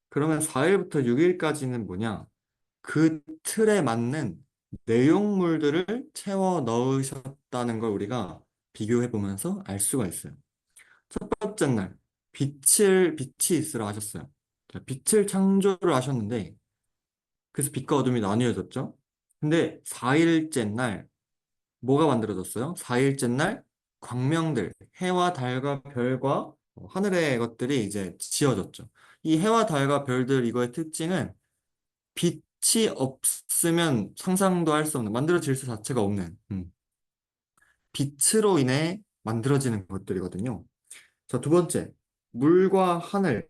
그러면 4일부터 6일까지는 뭐냐? 그 틀에 맞는 내용물들을 채워 넣으셨다는 걸 우리가 비교해 보면서 알 수가 있어요. 첫 번째 날, 빛이 있으라 하셨어요. 자, 빛을 창조를 하셨는데, 그래서 빛과 어둠이 나뉘어졌죠. 근데 4일째 날 뭐가 만들어졌어요? 4일째 날 광명들, 해와 달과 별과 하늘의 것들이 이제 지어졌죠. 이 해와 달과 별들 이거의 특징은 빛이 없으면 상상도 할 수 없는, 만들어질 수 자체가 없는 빛으로 인해 만들어지는 것들이거든요. 자, 두 번째, 물과 하늘을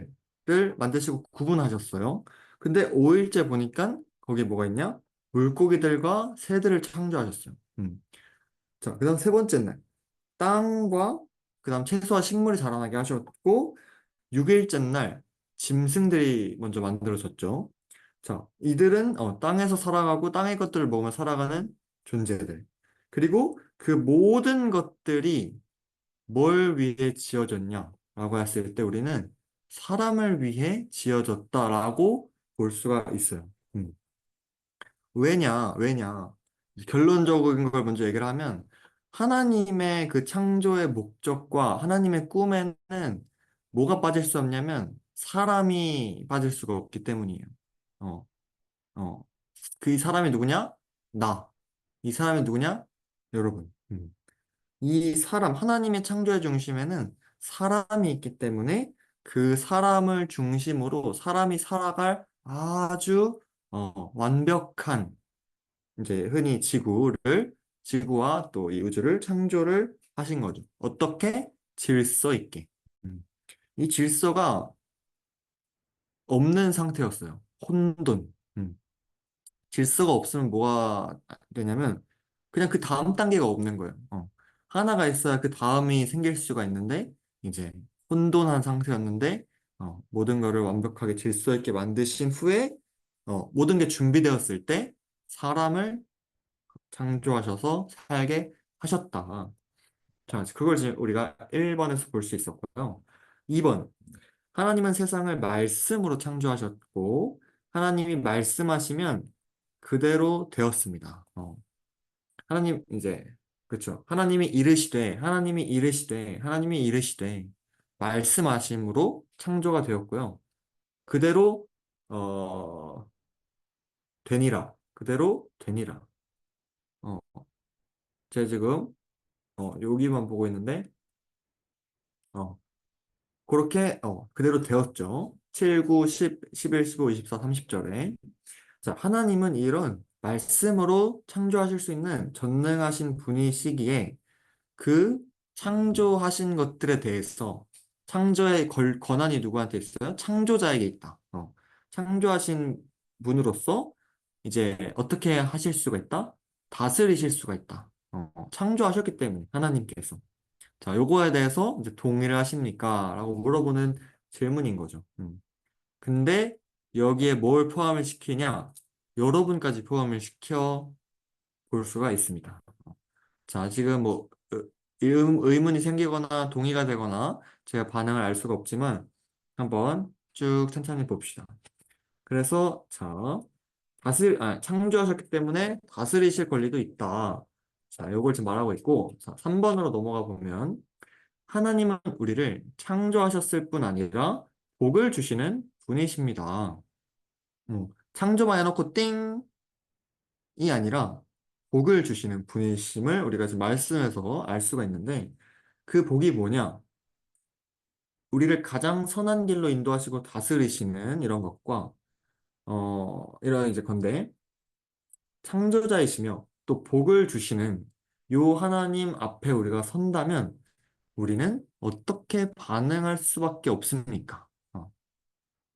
만드시고 구분하셨어요. 근데 5일째 보니까 거기 뭐가 있냐? 물고기들과 새들을 창조하셨어요. 자, 그다음 세 번째 날, 땅과 그다음 채소와 식물이 자라나게 하셨고, 6일째 날, 짐승들이 먼저 만들어졌죠. 자, 이들은 땅에서 살아가고 땅의 것들을 먹으며 살아가는 존재들. 그리고 그 모든 것들이 뭘 위해 지어졌냐라고 했을 때 우리는 사람을 위해 지어졌다라고 볼 수가 있어요. 왜냐? 결론적인 걸 먼저 얘기를 하면 하나님의 그 창조의 목적과 하나님의 꿈에는 뭐가 빠질 수 없냐면 사람이 빠질 수가 없기 때문이에요. 어, 어. 그 사람이 누구냐? 나. 이 사람이 누구냐? 여러분. 이 사람, 하나님의 창조의 중심에는 사람이 있기 때문에 그 사람을 중심으로 사람이 살아갈 아주 완벽한 이제 흔히 지구와 또 이 우주를 창조를 하신 거죠. 어떻게? 질서 있게. 음. 이 질서가 없는 상태였어요. 혼돈. 질서가 없으면 뭐가 되냐면 그냥 그 다음 단계가 없는 거예요. 하나가 있어야 그 다음이 생길 수가 있는데 이제 혼돈한 상태였는데 모든 거를 완벽하게 질서 있게 만드신 후에 모든 게 준비되었을 때 사람을 창조하셔서 살게 하셨다. 자, 그걸 지금 우리가 1번에서 볼 수 있었고요. 2번, 하나님은 세상을 말씀으로 창조하셨고, 하나님이 말씀하시면 그대로 되었습니다. 하나님, 이제, 그렇죠. 하나님이 이르시되, 말씀하심으로 창조가 되었고요. 그대로, 어, 그대로 되니라. 어, 제가 지금, 여기만 보고 있는데, 어, 그렇게 그대로 되었죠. 7, 9, 10, 11, 15, 24, 30절에. 자, 하나님은 이런 말씀으로 창조하실 수 있는 전능하신 분이시기에 그 창조하신 것들에 대해서 창조의 권한이 누구한테 있어요? 창조자에게 있다. 창조하신 분으로서 이제 어떻게 하실 수가 있다? 다스리실 수가 있다. 창조하셨기 때문에 하나님께서. 자, 요거에 대해서 이제 동의를 하십니까? 라고 물어보는 질문인 거죠. 근데 여기에 뭘 포함을 시키냐? 여러분까지 포함을 시켜 볼 수가 있습니다. 자, 지금 뭐 의문이 생기거나 동의가 되거나 제가 반응을 알 수가 없지만 한번 쭉 천천히 봅시다. 그래서 자, 창조하셨기 때문에 다스리실 권리도 있다. 자, 요걸 지금 말하고 있고, 자, 3번으로 넘어가 보면 하나님은 우리를 창조하셨을 뿐 아니라 복을 주시는 분이십니다. 창조만 해놓고 띵이 아니라 복을 주시는 분이심을 우리가 지금 말씀에서 알 수가 있는데 그 복이 뭐냐? 우리를 가장 선한 길로 인도하시고 다스리시는 이런 것과 이런 이제 건데 창조자이시며 또 복을 주시는 요 하나님 앞에 우리가 선다면 우리는 어떻게 반응할 수밖에 없습니까?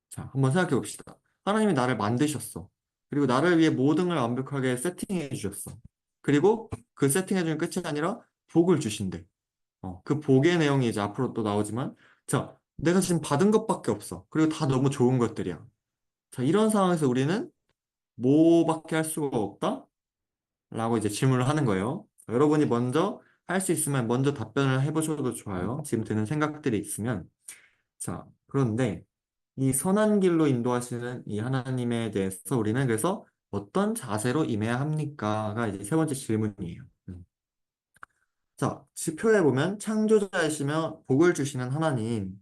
자, 한번 생각해 봅시다. 하나님이 나를 만드셨어. 그리고 나를 위해 모든 걸 완벽하게 세팅해 주셨어. 그리고 그 세팅해 주는 끝이 아니라 복을 주신대. 그 복의 내용이 이제 앞으로 또 나오지만, 자, 내가 지금 받은 것밖에 없어. 그리고 다 너무 좋은 것들이야. 자, 이런 상황에서 우리는 뭐밖에 할 수가 없다? 라고 이제 질문을 하는 거예요. 여러분이 먼저 할 수 있으면 먼저 답변을 해보셔도 좋아요. 지금 드는 생각들이 있으면. 자, 그런데 이 선한 길로 인도하시는 이 하나님에 대해서 우리는 그래서 어떤 자세로 임해야 합니까?가 이제 세 번째 질문이에요. 자, 지표에 보면 창조자이시며 복을 주시는 하나님.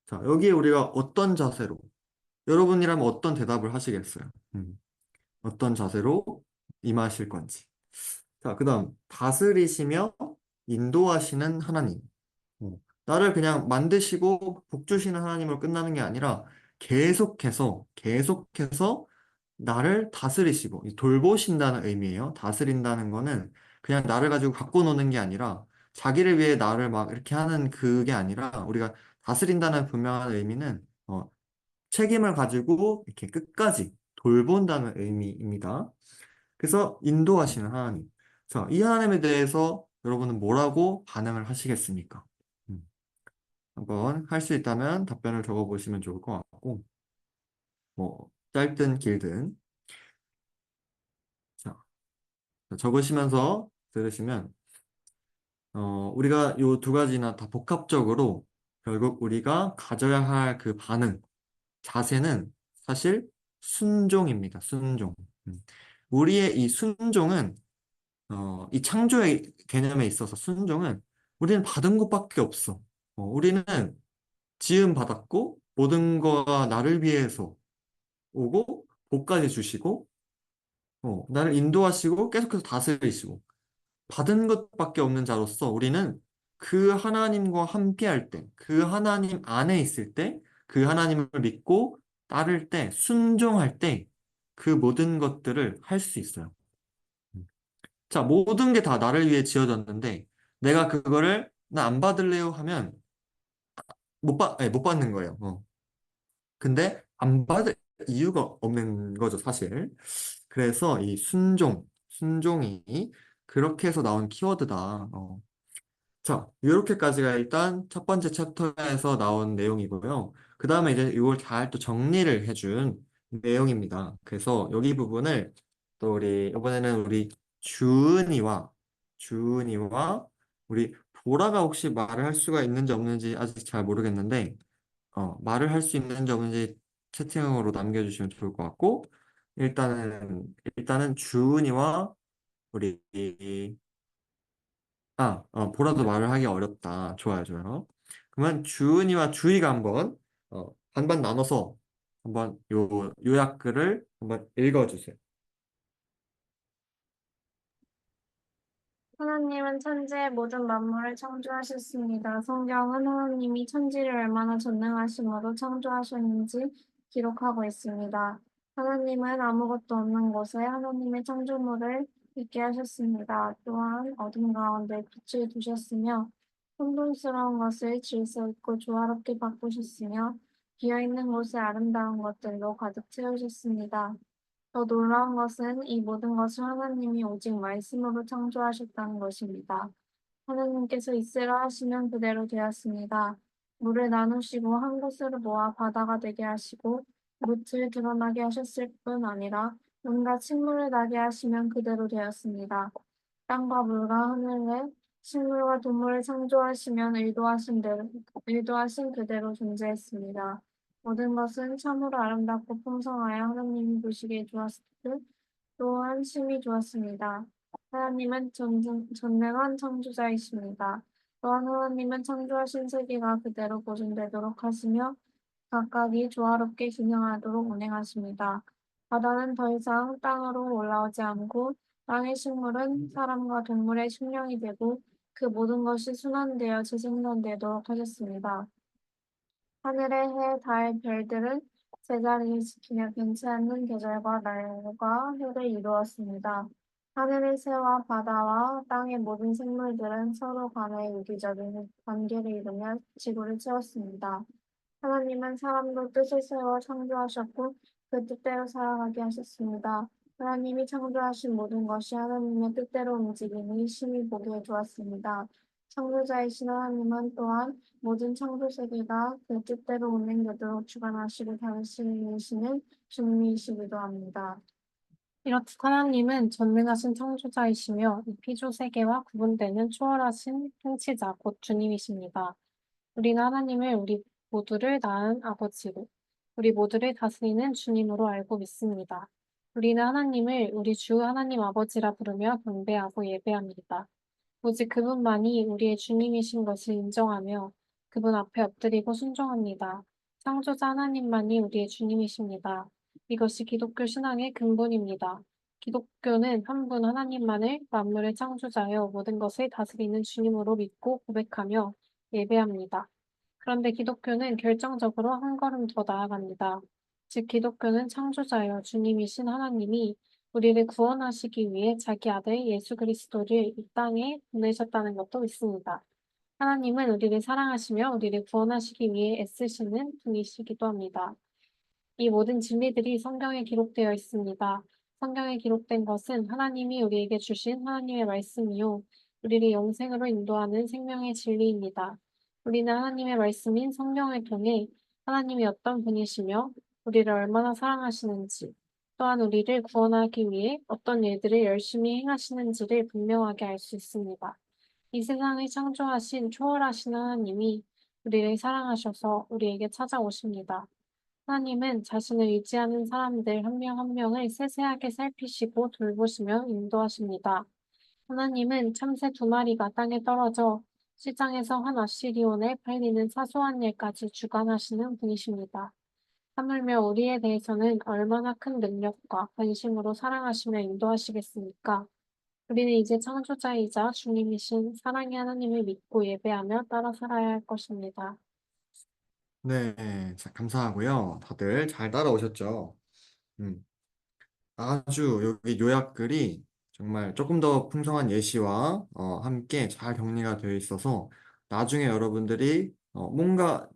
자, 여기에 우리가 어떤 자세로, 여러분이라면 어떤 대답을 하시겠어요? 어떤 자세로 임하실 건지. 자, 그 다음, 다스리시며 인도하시는 하나님. 나를 그냥 만드시고 복 주시는 하나님으로 끝나는 게 아니라 계속해서 나를 다스리시고 돌보신다는 의미예요. 다스린다는 거는 그냥 나를 가지고 갖고 노는 게 아니라 자기를 위해 나를 막 이렇게 하는 그게 아니라 우리가 다스린다는 분명한 의미는 책임을 가지고 이렇게 끝까지 돌본다는 의미입니다. 그래서 인도하시는 하나님. 자, 이 하나님에 대해서 여러분은 뭐라고 반응을 하시겠습니까? 음, 한번 할 수 있다면 답변을 적어보시면 좋을 것 같고, 뭐, 짧든 길든. 자, 적으시면서 들으시면, 우리가 요 두 가지나 다 복합적으로 결국 우리가 가져야 할 그 반응, 자세는 사실 순종입니다. 순종. 음. 우리의 이 순종은 이 창조의 개념에 있어서 순종은 우리는 받은 것밖에 없어. 우리는 지음 받았고 모든 거가 나를 위해서 오고 복까지 주시고 나를 인도하시고 계속해서 다스리시고 받은 것밖에 없는 자로서 우리는 그 하나님과 함께 할 때, 그 하나님 안에 있을 때, 그 하나님을 믿고 따를 때, 순종할 때 그 모든 것들을 할 수 있어요. 자, 모든 게 다 나를 위해 지어졌는데 내가 그거를 나 안 받을래요 하면 못 받는 거예요. 근데 안 받을 이유가 없는 거죠, 사실. 그래서 이 순종이 그렇게 해서 나온 키워드다. 자, 이렇게까지가 일단 첫 번째 챕터에서 나온 내용이고요. 그 다음에 이제 이걸 잘 또 정리를 해준 내용입니다. 그래서 여기 부분을 또 이번에는 우리 주은이와, 주은이와 우리 보라가 혹시 말을 할 수가 있는지 없는지 아직 잘 모르겠는데, 말을 할 수 있는지 없는지 채팅으로 남겨주시면 좋을 것 같고, 일단은 주은이와 우리 보라도 말을 하기 어렵다. 좋아요, 좋아요. 그러면 주은이와 주희가 한번 반반 나눠서 한번 요약글을 한번 읽어주세요. 하나님은 천지의 모든 만물을 창조하셨습니다. 성경은 하나님이 천지를 얼마나 전능하심으로 창조하셨는지 기록하고 있습니다. 하나님은 아무것도 없는 곳에 하나님의 창조물을 있게 하셨습니다. 또한 어둠 가운데 빛을 두셨으며 혼돈스러운 것을 질서 있고 조화롭게 바꾸셨으며 비어있는 곳에 아름다운 것들로 가득 채우셨습니다. 더 놀라운 것은 이 모든 것을 하나님이 오직 말씀으로 창조하셨다는 것입니다. 하나님께서 있으라 하시면 그대로 되었습니다. 물을 나누시고 한 곳으로 모아 바다가 되게 하시고 뭇을 드러나게 하셨을 뿐 아니라 온갖 식물을 나게 하시면 그대로 되었습니다. 땅과 물과 하늘에 식물과 동물을 창조하시면 의도하신 그대로 존재했습니다. 모든 것은 참으로 아름답고 풍성하여 하나님이 보시기에 좋았을 또한 심히 좋았습니다. 하나님은 전능한 창조자이십니다. 또한 하나님은 창조하신 세계가 그대로 보존되도록 하시며 각각이 조화롭게 균형하도록 운행하십니다. 바다는 더 이상 땅으로 올라오지 않고 땅의 식물은 사람과 동물의 식량이 되고 그 모든 것이 순환되어 재생산되도록 하셨습니다. 하늘의 해, 달, 별들은 제자리를 지키며 변치 않는 계절과 날과 해를 이루었습니다. 하늘의 새와 바다와 땅의 모든 생물들은 서로 간에 유기적인 관계를 이루며 지구를 채웠습니다. 하나님은 사람도 뜻을 세워 창조하셨고 그 뜻대로 살아가게 하셨습니다. 하나님이 창조하신 모든 것이 하나님의 뜻대로 움직이니 심히 보기에 좋았습니다. 창조자이신 하나님은 또한 모든 창조 세계가 그 뜻대로 운행되도록 주관하시고 다스리시는 주님이시기도 합니다. 이렇듯 하나님은 전능하신 창조자이시며 이 피조 세계와 구분되는 초월하신 통치자 곧 주님이십니다. 우리는 하나님을 우리 모두를 낳은 아버지로, 우리 모두를 다스리는 주님으로 알고 믿습니다. 우리는 하나님을 우리 주 하나님 아버지라 부르며 경배하고 예배합니다. 오직 그분만이 우리의 주님이신 것을 인정하며 그분 앞에 엎드리고 순종합니다. 창조자 하나님만이 우리의 주님이십니다. 이것이 기독교 신앙의 근본입니다. 기독교는 한 분 하나님만을 만물의 창조자여 모든 것을 다스리는 주님으로 믿고 고백하며 예배합니다. 그런데 기독교는 결정적으로 한 걸음 더 나아갑니다. 즉, 기독교는 창조자여 주님이신 하나님이 우리를 구원하시기 위해 자기 아들 예수 그리스도를 이 땅에 보내셨다는 것도 있습니다. 하나님은 우리를 사랑하시며 우리를 구원하시기 위해 애쓰시는 분이시기도 합니다. 이 모든 진리들이 성경에 기록되어 있습니다. 성경에 기록된 것은 하나님이 우리에게 주신 하나님의 말씀이요. 우리를 영생으로 인도하는 생명의 진리입니다. 우리는 하나님의 말씀인 성경을 통해 하나님이 어떤 분이시며 우리를 얼마나 사랑하시는지, 또한 우리를 구원하기 위해 어떤 일들을 열심히 행하시는지를 분명하게 알 수 있습니다. 이 세상을 창조하신 초월하신 하나님이 우리를 사랑하셔서 우리에게 찾아오십니다. 하나님은 자신을 의지하는 사람들 한 명 한 명을 세세하게 살피시고 돌보시며 인도하십니다. 하나님은 참새 두 마리가 땅에 떨어져 시장에서 한 아시리온에 팔리는 사소한 일까지 주관하시는 분이십니다. 하물며 우리에 대해서는 얼마나 큰 능력과 관심으로 사랑하시며 인도하시겠습니까? 우리는 이제 창조자이자 주님이신 사랑의 하나님을 믿고 예배하며 따라 살아야 할 것입니다. 네, 자, 감사하고요. 다들 잘 따라오셨죠? 음, 아주 여기 요약글이 정말 조금 더 풍성한 예시와 함께 잘 정리가 되어 있어서 나중에 여러분들이 뭔가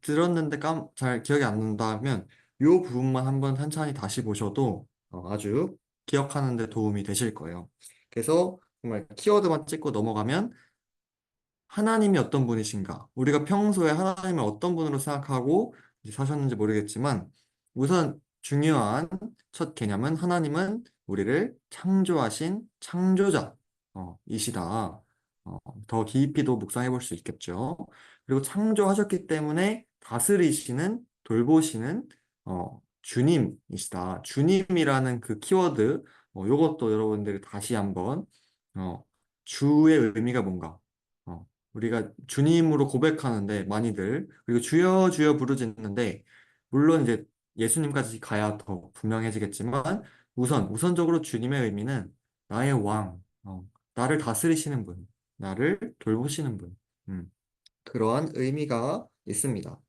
들었는데 잘 기억이 안 난다면 이 부분만 한번 천천히 다시 보셔도 아주 기억하는 데 도움이 되실 거예요. 그래서 정말 키워드만 찍고 넘어가면 하나님이 어떤 분이신가? 우리가 평소에 하나님을 어떤 분으로 생각하고 이제 사셨는지 모르겠지만 우선 중요한 첫 개념은 하나님은 우리를 창조하신 창조자 이시다. 더 깊이도 묵상해 볼 수 있겠죠. 그리고 창조하셨기 때문에 다스리시는 돌보시는 주님이시다. 주님이라는 그 키워드 요것도 여러분들이 다시 한번 어, 주의 의미가 뭔가 우리가 주님으로 고백하는데 많이들 그리고 주여 주여 부르짖는데 물론 이제 예수님까지 가야 더 분명해지겠지만 우선적으로 주님의 의미는 나의 왕, 나를 다스리시는 분, 나를 돌보시는 분, 그러한 의미가 있습니다.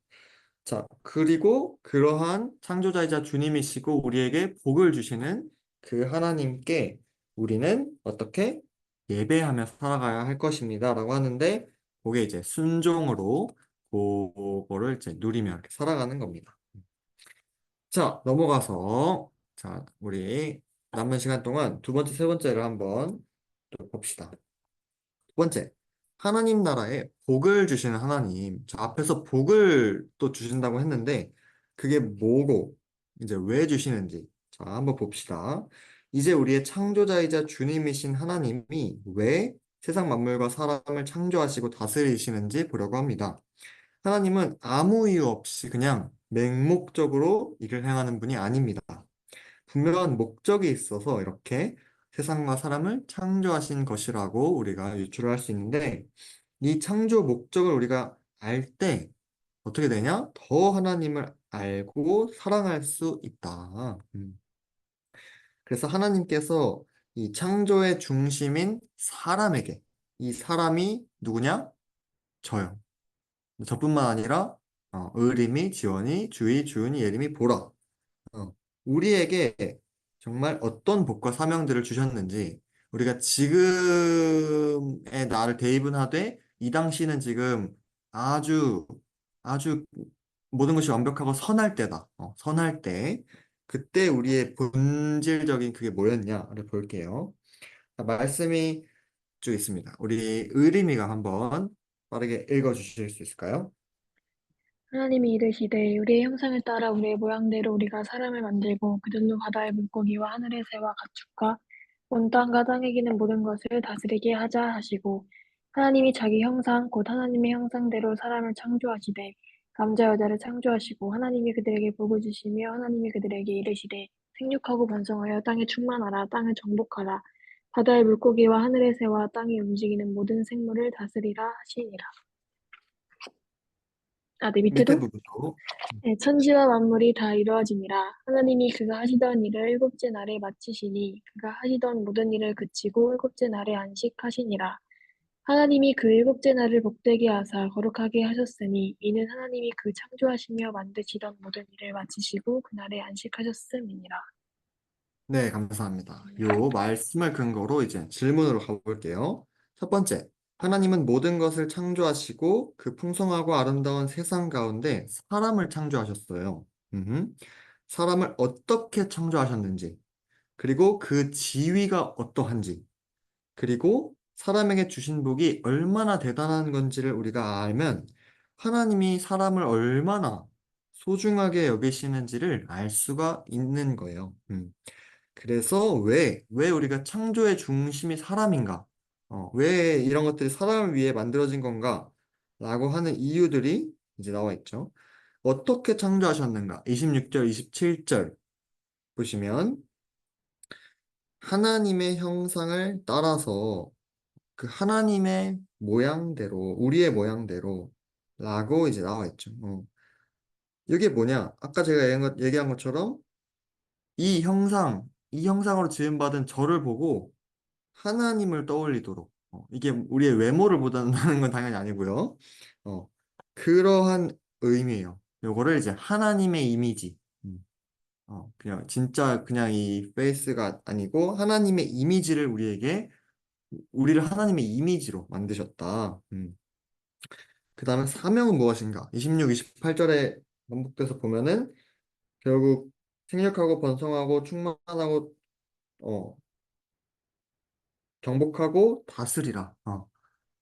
자, 그리고 그러한 창조자이자 주님이시고 우리에게 복을 주시는 그 하나님께 우리는 어떻게 예배하며 살아가야 할 것입니다. 라고 하는데, 그게 이제 순종으로 그거를 이제 누리며 이렇게 살아가는 겁니다. 자, 넘어가서, 자, 우리 남은 시간 동안 두 번째, 세 번째를 한번 또 봅시다. 두 번째, 하나님 나라에 복을 주시는 하나님. 저 앞에서 복을 또 주신다고 했는데, 그게 뭐고, 이제 왜 주시는지. 자, 한번 봅시다. 이제 우리의 창조자이자 주님이신 하나님이 왜 세상 만물과 사람을 창조하시고 다스리시는지 보려고 합니다. 하나님은 아무 이유 없이 그냥 맹목적으로 일을 행하는 분이 아닙니다. 분명한 목적이 있어서 이렇게 세상과 사람을 창조하신 것이라고 우리가 유추를 할 수 있는데 이 창조 목적을 우리가 알 때 어떻게 되냐? 더 하나님을 알고 사랑할 수 있다. 그래서 하나님께서 이 창조의 중심인 사람에게 이 사람이 누구냐? 저요. 저뿐만 아니라 의림이, 지원이, 주의, 주은이, 예림이, 보라. 우리에게 정말 어떤 복과 사명들을 주셨는지 우리가 지금의 나를 대입은 하되 이 당시는 지금 아주 아주 모든 것이 완벽하고 선할 때다. 선할 때 그때 우리의 본질적인 그게 뭐였냐를 볼게요. 자, 말씀이 쭉 있습니다. 우리 의리미가 한번 빠르게 읽어 주실 수 있을까요? 하나님이 이르시되 우리의 형상을 따라 우리의 모양대로 우리가 사람을 만들고 그들로 바다의 물고기와 하늘의 새와 가축과 온 땅과 땅에 기는 모든 것을 다스리게 하자 하시고 하나님이 자기 형상 곧 하나님의 형상대로 사람을 창조하시되 남자 여자를 창조하시고 하나님이 그들에게 복을 주시며 하나님이 그들에게 이르시되 생육하고 번성하여 땅에 충만하라 땅을 정복하라 바다의 물고기와 하늘의 새와 땅에 움직이는 모든 생물을 다스리라 하시니라. 네, 밑에 밑에도 부분도 네, 천지와 만물이 다 이루어지니라. 하나님이 그가 하시던 일을 일곱째 날에 마치시니 그가 하시던 모든 일을 그치고 일곱째 날에 안식하시니라. 하나님이 그 일곱째 날을 복되게 하사 거룩하게 하셨으니 이는 하나님이 그 창조하시며 만드시던 모든 일을 마치시고 그날에 안식하셨음이니라. 네, 감사합니다. 요 말씀을 근거로 이제 질문으로 가볼게요. 첫 번째, 하나님은 모든 것을 창조하시고 그 풍성하고 아름다운 세상 가운데 사람을 창조하셨어요. 사람을 어떻게 창조하셨는지, 그리고 그 지위가 어떠한지, 그리고 사람에게 주신 복이 얼마나 대단한 건지를 우리가 알면 하나님이 사람을 얼마나 소중하게 여기시는지를 알 수가 있는 거예요. 그래서 왜 우리가 창조의 중심이 사람인가? 왜 이런 것들이 사람을 위해 만들어진 건가? 라고 하는 이유들이 이제 나와 있죠. 어떻게 창조하셨는가? 26절, 27절 보시면 하나님의 형상을 따라서 그 하나님의 모양대로, 우리의 모양대로 라고 이제 나와 있죠. 이게 뭐냐? 아까 제가 얘기한 것처럼 이 형상으로 지음받은 저를 보고 하나님을 떠올리도록 이게 우리의 외모를 보다는 건 당연히 아니고요. 어, 그러한 의미예요. 요거를 이제 하나님의 이미지. 그냥 진짜 그냥 이 페이스가 아니고 하나님의 이미지를 우리를 하나님의 이미지로 만드셨다. 그 다음에 사명은 무엇인가? 26, 28절에 반복돼서 보면은 결국 생육하고 번성하고 충만하고 어, 정복하고 다스리라.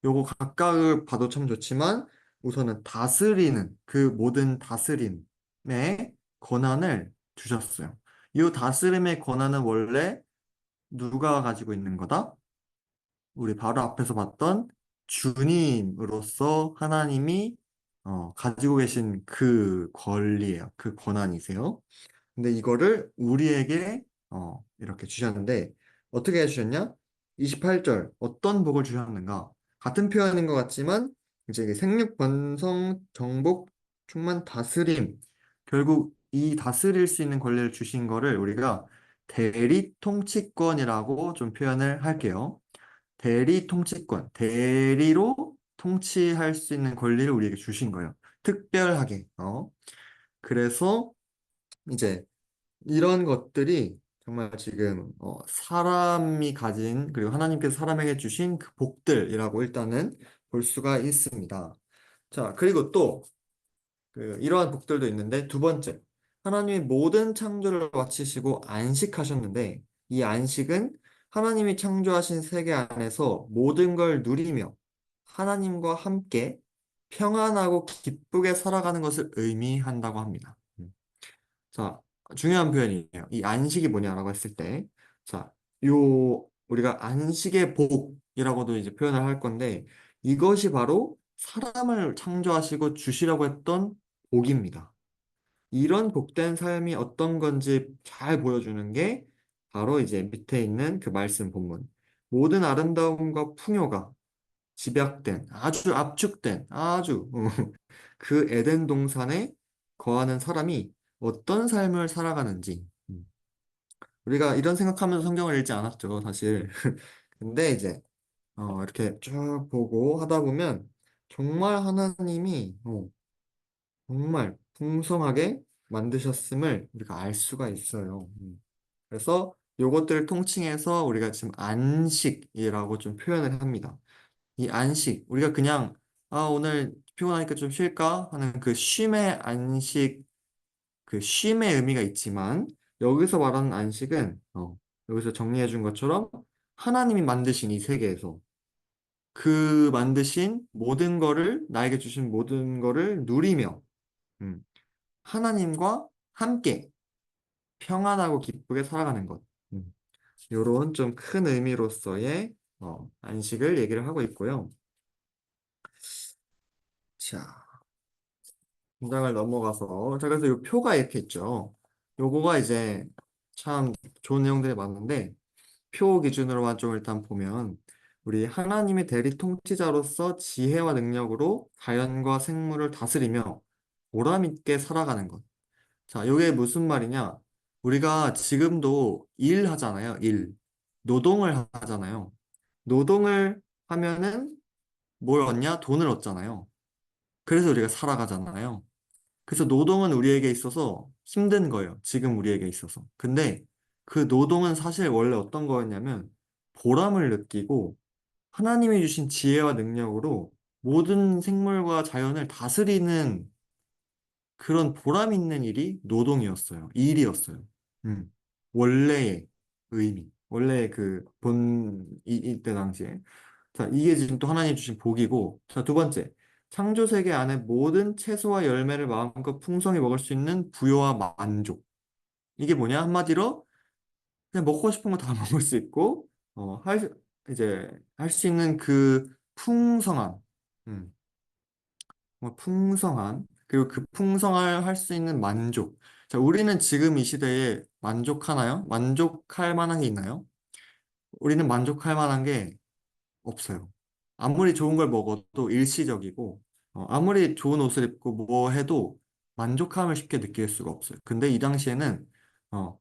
요거 각각을 봐도 참 좋지만 우선은 다스리는 그 모든 다스림의 권한을 주셨어요. 이 다스림의 권한은 원래 누가 가지고 있는 거다? 우리 바로 앞에서 봤던 주님으로서 하나님이 가지고 계신 그 권리예요. 그 권한이세요. 근데 이거를 우리에게 이렇게 주셨는데 어떻게 해주셨냐? 28절 어떤 복을 주셨는가? 같은 표현인 것 같지만 이제 이게 생육, 번성, 정복, 충만, 다스림 결국 이 다스릴 수 있는 권리를 주신 거를 우리가 대리 통치권이라고 좀 표현을 할게요. 대리 통치권, 대리로 통치할 수 있는 권리를 우리에게 주신 거예요. 특별하게. 그래서 이제 이런 것들이 정말 지금 사람이 가진 그리고 하나님께서 사람에게 주신 그 복들이라고 일단은 볼 수가 있습니다. 자, 그리고 또 이러한 복들도 있는데 두 번째, 하나님이 모든 창조를 마치시고 안식하셨는데 이 안식은 하나님이 창조하신 세계 안에서 모든 걸 누리며 하나님과 함께 평안하고 기쁘게 살아가는 것을 의미한다고 합니다. 자, 중요한 표현이에요. 이 안식이 뭐냐라고 했을 때, 자, 우리가 안식의 복이라고도 이제 표현을 할 건데, 이것이 바로 사람을 창조하시고 주시라고 했던 복입니다. 이런 복된 삶이 어떤 건지 잘 보여주는 게 바로 이제 밑에 있는 그 말씀 본문. 모든 아름다움과 풍요가 집약된, 아주 압축된, 아주 그 에덴 동산에 거하는 사람이 어떤 삶을 살아가는지. 우리가 이런 생각하면서 성경을 읽지 않았죠, 사실. 근데 이제 이렇게 쭉 보고 하다 보면 정말 하나님이 정말 풍성하게 만드셨음을 우리가 알 수가 있어요. 그래서 요것들을 통칭해서 우리가 지금 안식이라고 좀 표현을 합니다. 이 안식, 우리가 그냥, 오늘 피곤하니까 좀 쉴까? 하는 그 쉼의 안식, 그 쉼의 의미가 있지만, 여기서 말하는 안식은, 여기서 정리해 준 것처럼, 하나님이 만드신 이 세계에서 그 만드신 모든 거를, 나에게 주신 모든 거를 누리며, 음, 하나님과 함께 평안하고 기쁘게 살아가는 것. 요런 좀 큰 의미로서의 안식을 얘기를 하고 있고요. 자, 문장을 넘어가서 자 그래서 이 표가 이렇게 있죠. 요거가 이제 참 좋은 내용들이 많은데 표 기준으로만 좀 일단 보면 우리 하나님의 대리 통치자로서 지혜와 능력으로 자연과 생물을 다스리며 보람 있게 살아가는 것. 자, 요게 무슨 말이냐? 우리가 지금도 일하잖아요. 일. 노동을 하잖아요. 노동을 하면은 뭘 얻냐? 돈을 얻잖아요. 그래서 우리가 살아가잖아요. 그래서 노동은 우리에게 있어서 힘든 거예요. 지금 우리에게 있어서. 근데 그 노동은 사실 원래 어떤 거였냐면 보람을 느끼고 하나님이 주신 지혜와 능력으로 모든 생물과 자연을 다스리는 그런 보람 있는 일이 노동이었어요. 일이었어요. 음. 원래의 의미. 원래의 이때 당시에. 자, 이게 지금 또 하나님 주신 복이고. 자, 두 번째. 창조 세계 안에 모든 채소와 열매를 마음껏 풍성히 먹을 수 있는 부요와 만족. 이게 뭐냐? 한마디로 그냥 먹고 싶은 거 다 먹을 수 있고, 이제 할 수 있는 그 풍성함. 음. 풍성한, 그리고 그 풍성을 할 수 있는 만족. 자, 우리는 지금 이 시대에 만족하나요? 만족할 만한 게 있나요? 우리는 만족할 만한 게 없어요. 아무리 좋은 걸 먹어도 일시적이고, 아무리 좋은 옷을 입고 뭐 해도 만족감을 쉽게 느낄 수가 없어요. 근데 이 당시에는, 어,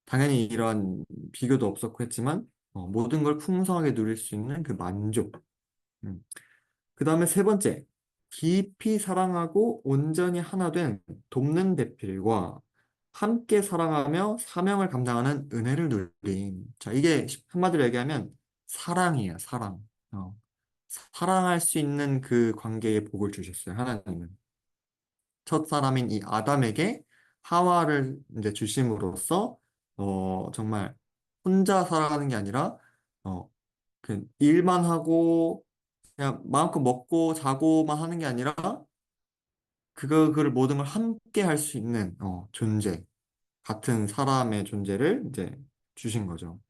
당연히 이런 비교도 없었고 했지만, 모든 걸 풍성하게 누릴 수 있는 그 만족. 음. 그 다음에 세 번째, 깊이 사랑하고 온전히 하나 된 돕는 배필과 함께 사랑하며 사명을 감당하는 은혜를 누림. 자, 이게 한마디로 얘기하면 사랑이에요, 사랑. 사랑할 수 있는 그 관계에 복을 주셨어요, 하나님은. 첫 사람인 이 아담에게 하와를 이제 주심으로써 정말 혼자 살아가는 게 아니라 어, 그 일만 하고 그냥 마음껏 먹고 자고만 하는 게 아니라 그걸 모든 걸 함께 할 수 있는 존재, 같은 사람의 존재를 이제 주신 거죠.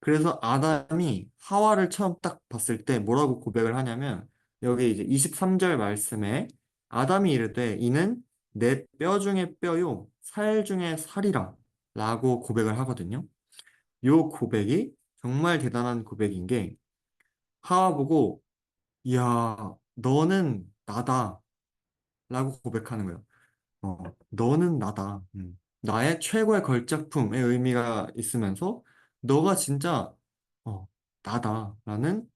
그래서 아담이 하와를 처음 딱 봤을 때 뭐라고 고백을 하냐면 여기 이제 23절 말씀에 아담이 이르되 이는 내 뼈 중에 뼈요 살 중에 살이라 라고 고백을 하거든요. 요 고백이 정말 대단한 고백인 게 하와 보고 이야 너는 나다 라고 고백하는 거예요. 너는 나다. 나의 최고의 걸작품의 의미가 있으면서 너가 진짜 나다라는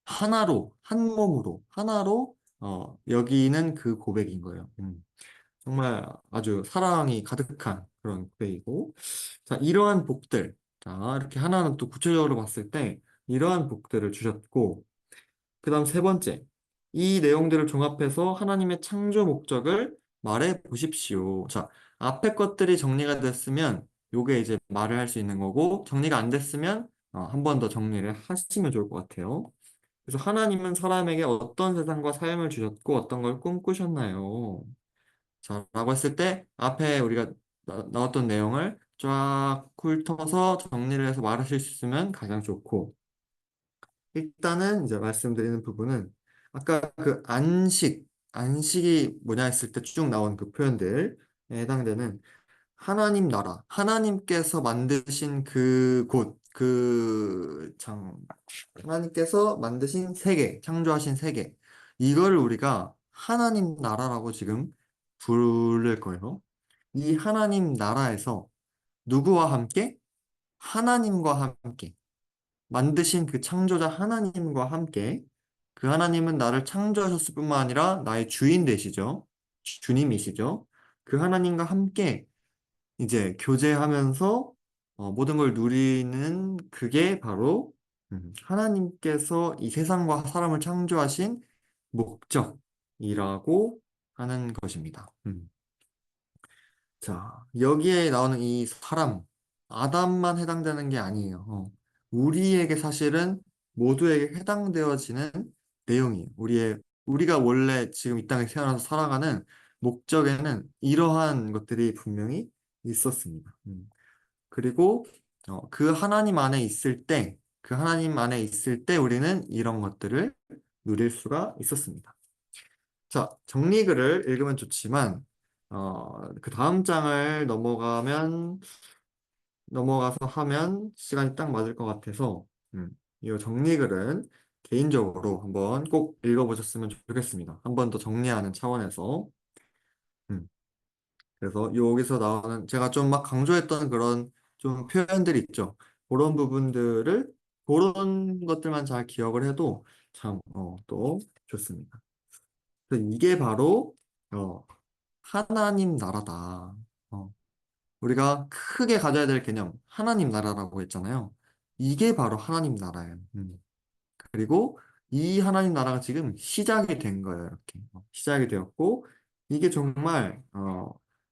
하나로 한 몸으로 하나로 여기는 그 고백인 거예요. 정말 아주 사랑이 가득한 그런 고백이고 자 이러한 복들 자 이렇게 하나는 또 구체적으로 봤을 때 이러한 복들을 주셨고 그 다음 세 번째, 이 내용들을 종합해서 하나님의 창조 목적을 말해 보십시오. 자, 앞에 것들이 정리가 됐으면 요게 이제 말을 할 수 있는 거고 정리가 안 됐으면 한 번 더 정리를 하시면 좋을 것 같아요. 그래서 하나님은 사람에게 어떤 세상과 삶을 주셨고 어떤 걸 꿈꾸셨나요? 자, 라고 했을 때 앞에 우리가 나왔던 내용을 쫙 훑어서 정리를 해서 말하실 수 있으면 가장 좋고 일단은 이제 말씀드리는 부분은 아까 그 안식이 뭐냐 했을 때 쭉 나온 그 표현들에 해당되는 하나님 나라, 하나님께서 만드신 그 곳, 하나님께서 만드신 세계, 창조하신 세계, 이거를 우리가 하나님 나라라고 지금 부를 거예요. 이 하나님 나라에서 누구와 함께? 하나님과 함께. 만드신 그 창조자 하나님과 함께 그 하나님은 나를 창조하셨을 뿐만 아니라 나의 주인 되시죠. 주님이시죠. 그 하나님과 함께 이제 교제하면서 모든 걸 누리는 그게 바로 하나님께서 이 세상과 사람을 창조하신 목적이라고 하는 것입니다. 자, 여기에 나오는 이 사람, 아담만 해당되는 게 아니에요. 우리에게 사실은 모두에게 해당되어지는 내용이에요. 우리가 원래 지금 이 땅에 태어나서 살아가는 목적에는 이러한 것들이 분명히 있었습니다. 그리고 그 하나님 안에 있을 때 우리는 이런 것들을 누릴 수가 있었습니다. 자, 정리글을 읽으면 좋지만, 그 다음 장을 넘어가서 하면 시간이 딱 맞을 것 같아서, 이 정리글은 개인적으로 한번 꼭 읽어보셨으면 좋겠습니다. 한 번 더 정리하는 차원에서. 음, 그래서 여기서 나오는, 제가 좀 막 강조했던 그런 좀 표현들이 있죠. 그런 부분들을, 그런 것들만 잘 기억을 해도 참, 또 좋습니다. 그래서 이게 바로, 어, 하나님 나라다. 어, 우리가 크게 가져야 될 개념, 하나님 나라라고 했잖아요. 이게 바로 하나님 나라예요. 그리고 이 하나님 나라가 지금 시작이 된 거예요. 이렇게. 시작이 되었고, 이게 정말,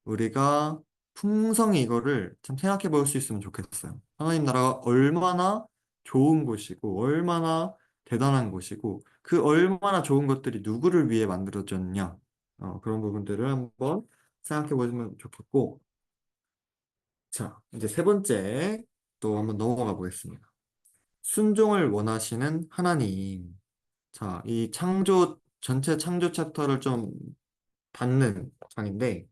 우리가 풍성히 이거를 참 생각해 볼 수 있으면 좋겠어요. 하나님 나라가 얼마나 좋은 곳이고, 얼마나 대단한 곳이고, 그 얼마나 좋은 것들이 누구를 위해 만들어졌냐. 그런 부분들을 한번 생각해 보시면 좋겠고, 자, 이제 세 번째 또 한번 넘어가 보겠습니다. 순종을 원하시는 하나님. 자, 이 전체 창조 챕터를 좀 닫는 장인데,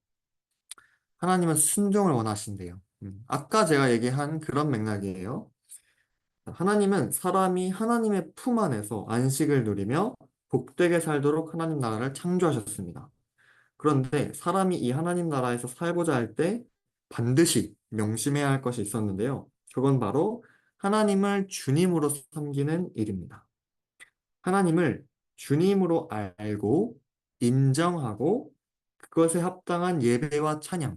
하나님은 순종을 원하신대요. 아까 제가 얘기한 그런 맥락이에요. 하나님은 사람이 하나님의 품 안에서 안식을 누리며 복되게 살도록 하나님 나라를 창조하셨습니다. 그런데 사람이 이 하나님 나라에서 살고자 할 때 반드시 명심해야 할 것이 있었는데요. 그건 바로 하나님을 주님으로 섬기는 일입니다. 하나님을 주님으로 알고 인정하고 그것에 합당한 예배와 찬양을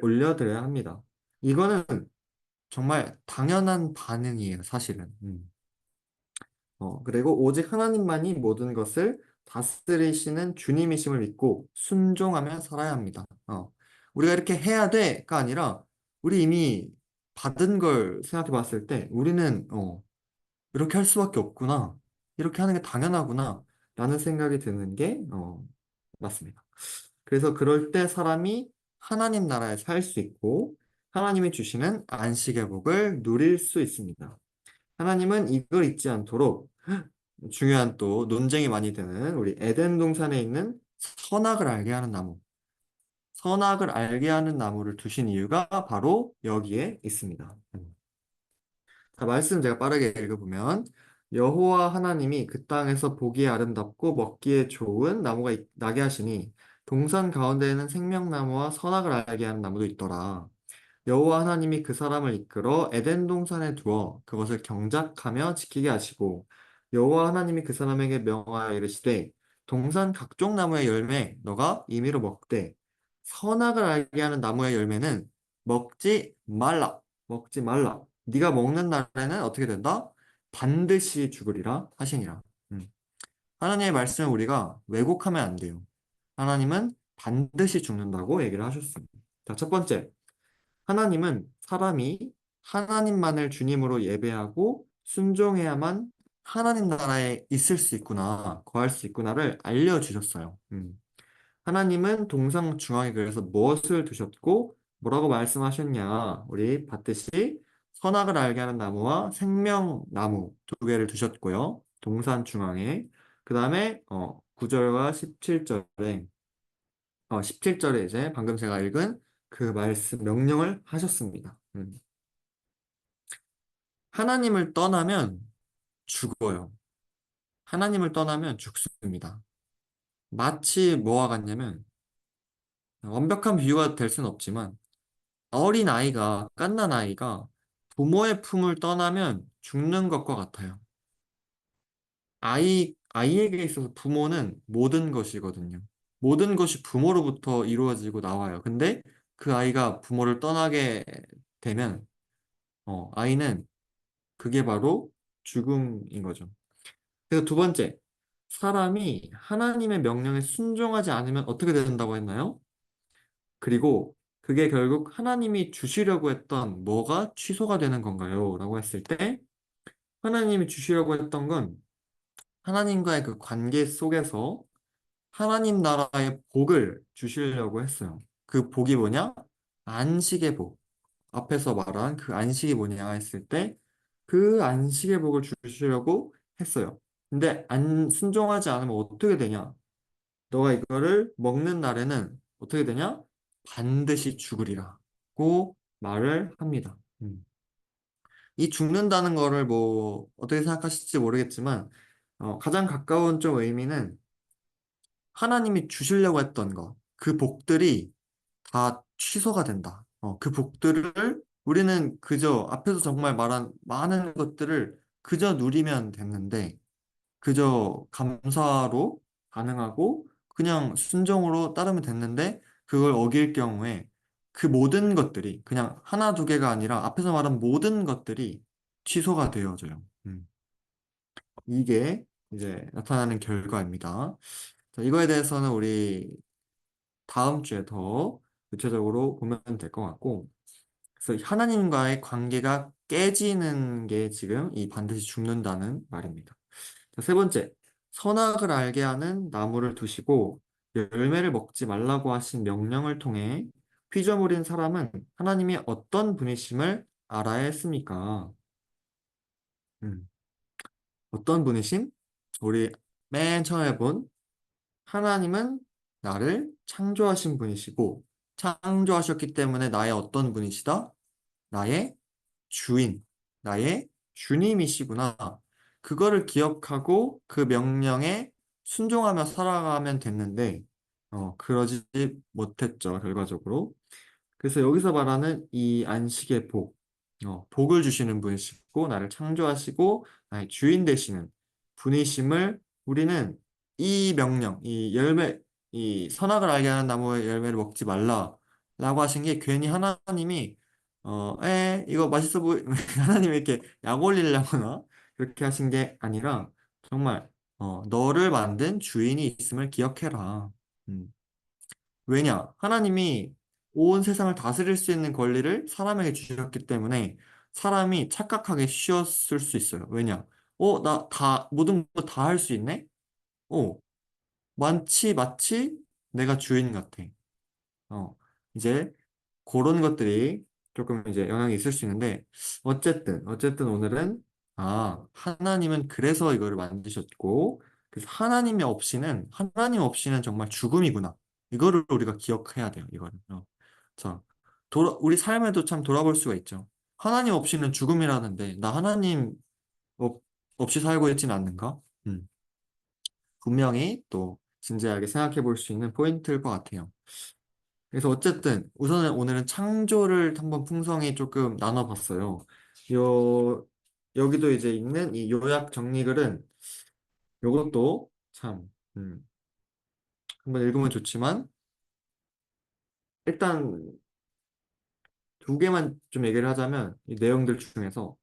올려드려야 합니다. 이거는 정말 당연한 반응이에요, 사실은. 그리고 오직 하나님만이 모든 것을 다스리시는 주님이심을 믿고 순종하며 살아야 합니다. 우리가 이렇게 해야 돼가 아니라 우리 이미 받은 걸 생각해 봤을 때 우리는 이렇게 할 수밖에 없구나. 이렇게 하는 게 당연하구나. 라는 생각이 드는 게 맞습니다. 그래서 그럴 때 사람이 하나님 나라에 살 수 있고 하나님이 주시는 안식의 복을 누릴 수 있습니다. 하나님은 이걸 잊지 않도록 중요한 또 논쟁이 많이 되는 우리 에덴 동산에 있는 선악을 알게 하는 나무, 선악을 알게 하는 나무를 두신 이유가 바로 여기에 있습니다. 자, 말씀 제가 빠르게 읽어보면 여호와 하나님이 그 땅에서 보기에 아름답고 먹기에 좋은 나무가 나게 하시니 동산 가운데에는 생명나무와 선악을 알게 하는 나무도 있더라. 여호와 하나님이 그 사람을 이끌어 에덴 동산에 두어 그것을 경작하며 지키게 하시고 여호와 하나님이 그 사람에게 명하여 이르시되 동산 각종 나무의 열매 너가 임의로 먹되 선악을 알게 하는 나무의 열매는 먹지 말라. 먹지 말라. 네가 먹는 날에는 어떻게 된다? 반드시 죽으리라 하시니라. 음. 하나님의 말씀을 우리가 왜곡하면 안 돼요. 하나님은 반드시 죽는다고 얘기를 하셨습니다. 자, 첫 번째. 하나님은 사람이 하나님만을 주님으로 예배하고 순종해야만 하나님 나라에 있을 수 있구나, 거할 수 있구나를 알려주셨어요. 하나님은 동상 중앙에 그래서 무엇을 두셨고 뭐라고 말씀하셨냐? 우리 봤듯이 선악을 알게 하는 나무와 생명나무 두 개를 두셨고요. 동산 중앙에. 그 다음에 9절과 17절에 17절에 이제 방금 제가 읽은 그 말씀 명령을 하셨습니다. 하나님을 떠나면 죽어요. 하나님을 떠나면 죽습니다. 마치 뭐와 같냐면 완벽한 비유가 될 수는 없지만 어린 아이가 갓난 아이가 부모의 품을 떠나면 죽는 것과 같아요. 아이에게 있어서 부모는 모든 것이거든요. 모든 것이 부모로부터 이루어지고 나와요. 근데 그 아이가 부모를 떠나게 되면 아이는 그게 바로 죽음인 거죠. 그래서 두 번째, 사람이 하나님의 명령에 순종하지 않으면 어떻게 된다고 했나요? 그리고 그게 결국 하나님이 주시려고 했던 뭐가 취소가 되는 건가요? 라고 했을 때 하나님이 주시려고 했던 건 하나님과의 그 관계 속에서 하나님 나라의 복을 주시려고 했어요. 그 복이 뭐냐? 안식의 복. 앞에서 말한 그 안식이 뭐냐 했을 때 그 안식의 복을 주시려고 했어요. 근데 안 순종하지 않으면 어떻게 되냐? 너가 이거를 먹는 날에는 어떻게 되냐? 반드시 죽으리라고 말을 합니다. 이 죽는다는 거를 뭐 어떻게 생각하실지 모르겠지만 가장 가까운 좀 의미는 하나님이 주시려고 했던 거, 그 복들이 다 취소가 된다. 그 복들을 우리는 그저 앞에서 정말 말한 많은 것들을 그저 누리면 됐는데, 그저 감사로 반응하고 그냥 순종으로 따르면 됐는데, 그걸 어길 경우에 그 모든 것들이 그냥 하나 두 개가 아니라 앞에서 말한 모든 것들이 취소가 되어져요. 이게 이제 나타나는 결과입니다. 자, 이거에 대해서는 우리 다음 주에 더 구체적으로 보면 될 것 같고, 그래서 하나님과의 관계가 깨지는 게 지금 이 반드시 죽는다는 말입니다. 자, 세 번째, 선악을 알게 하는 나무를 두시고 열매를 먹지 말라고 하신 명령을 통해 피조물인 사람은 하나님이 어떤 분이심을 알아야 했습니까? 음, 어떤 분이심? 우리 맨 처음에 본 하나님은 나를 창조하신 분이시고 창조하셨기 때문에 나의 어떤 분이시다? 나의 주인, 나의 주님이시구나. 그거를 기억하고 그 명령에 순종하며 살아가면 됐는데, 그러지 못했죠, 결과적으로. 그래서 여기서 말하는 이 안식의 복, 복을 주시는 분이시고, 나를 창조하시고, 나의 주인 되시는 분이심을 우리는 이 명령, 이 열매, 이 선악을 알게 하는 나무의 열매를 먹지 말라라고 하신 게 괜히 하나님이 이거 맛있어 하나님이 이렇게 약 올리려거나 그렇게 하신 게 아니라 정말 너를 만든 주인이 있음을 기억해라. 음. 왜냐? 하나님이 온 세상을 다스릴 수 있는 권리를 사람에게 주셨기 때문에 사람이 착각하기 쉬웠을 수 있어요. 왜냐? 나 모든 거 다 할 수 있네? 어, 마치 내가 주인 같아. 이제 그런 것들이 조금 이제 영향이 있을 수 있는데, 어쨌든 오늘은, 하나님은 그래서 이거를 만드셨고, 그래서 하나님 없이는 정말 죽음이구나. 이거를 우리가 기억해야 돼요, 이거를. 자, 우리 삶에도 참 돌아볼 수가 있죠. 하나님 없이는 죽음이라는데, 나 하나님 없, 없이 살고 있지는 않는가? 분명히 또 진지하게 생각해 볼 수 있는 포인트일 것 같아요. 그래서 어쨌든 우선은 오늘은 창조를 한번 풍성히 조금 나눠봤어요. 요 여기도 이제 있는 이 요약 정리글은 요것도 참 한번 읽으면 좋지만 일단 두 개만 좀 얘기를 하자면 이 내용들 중에서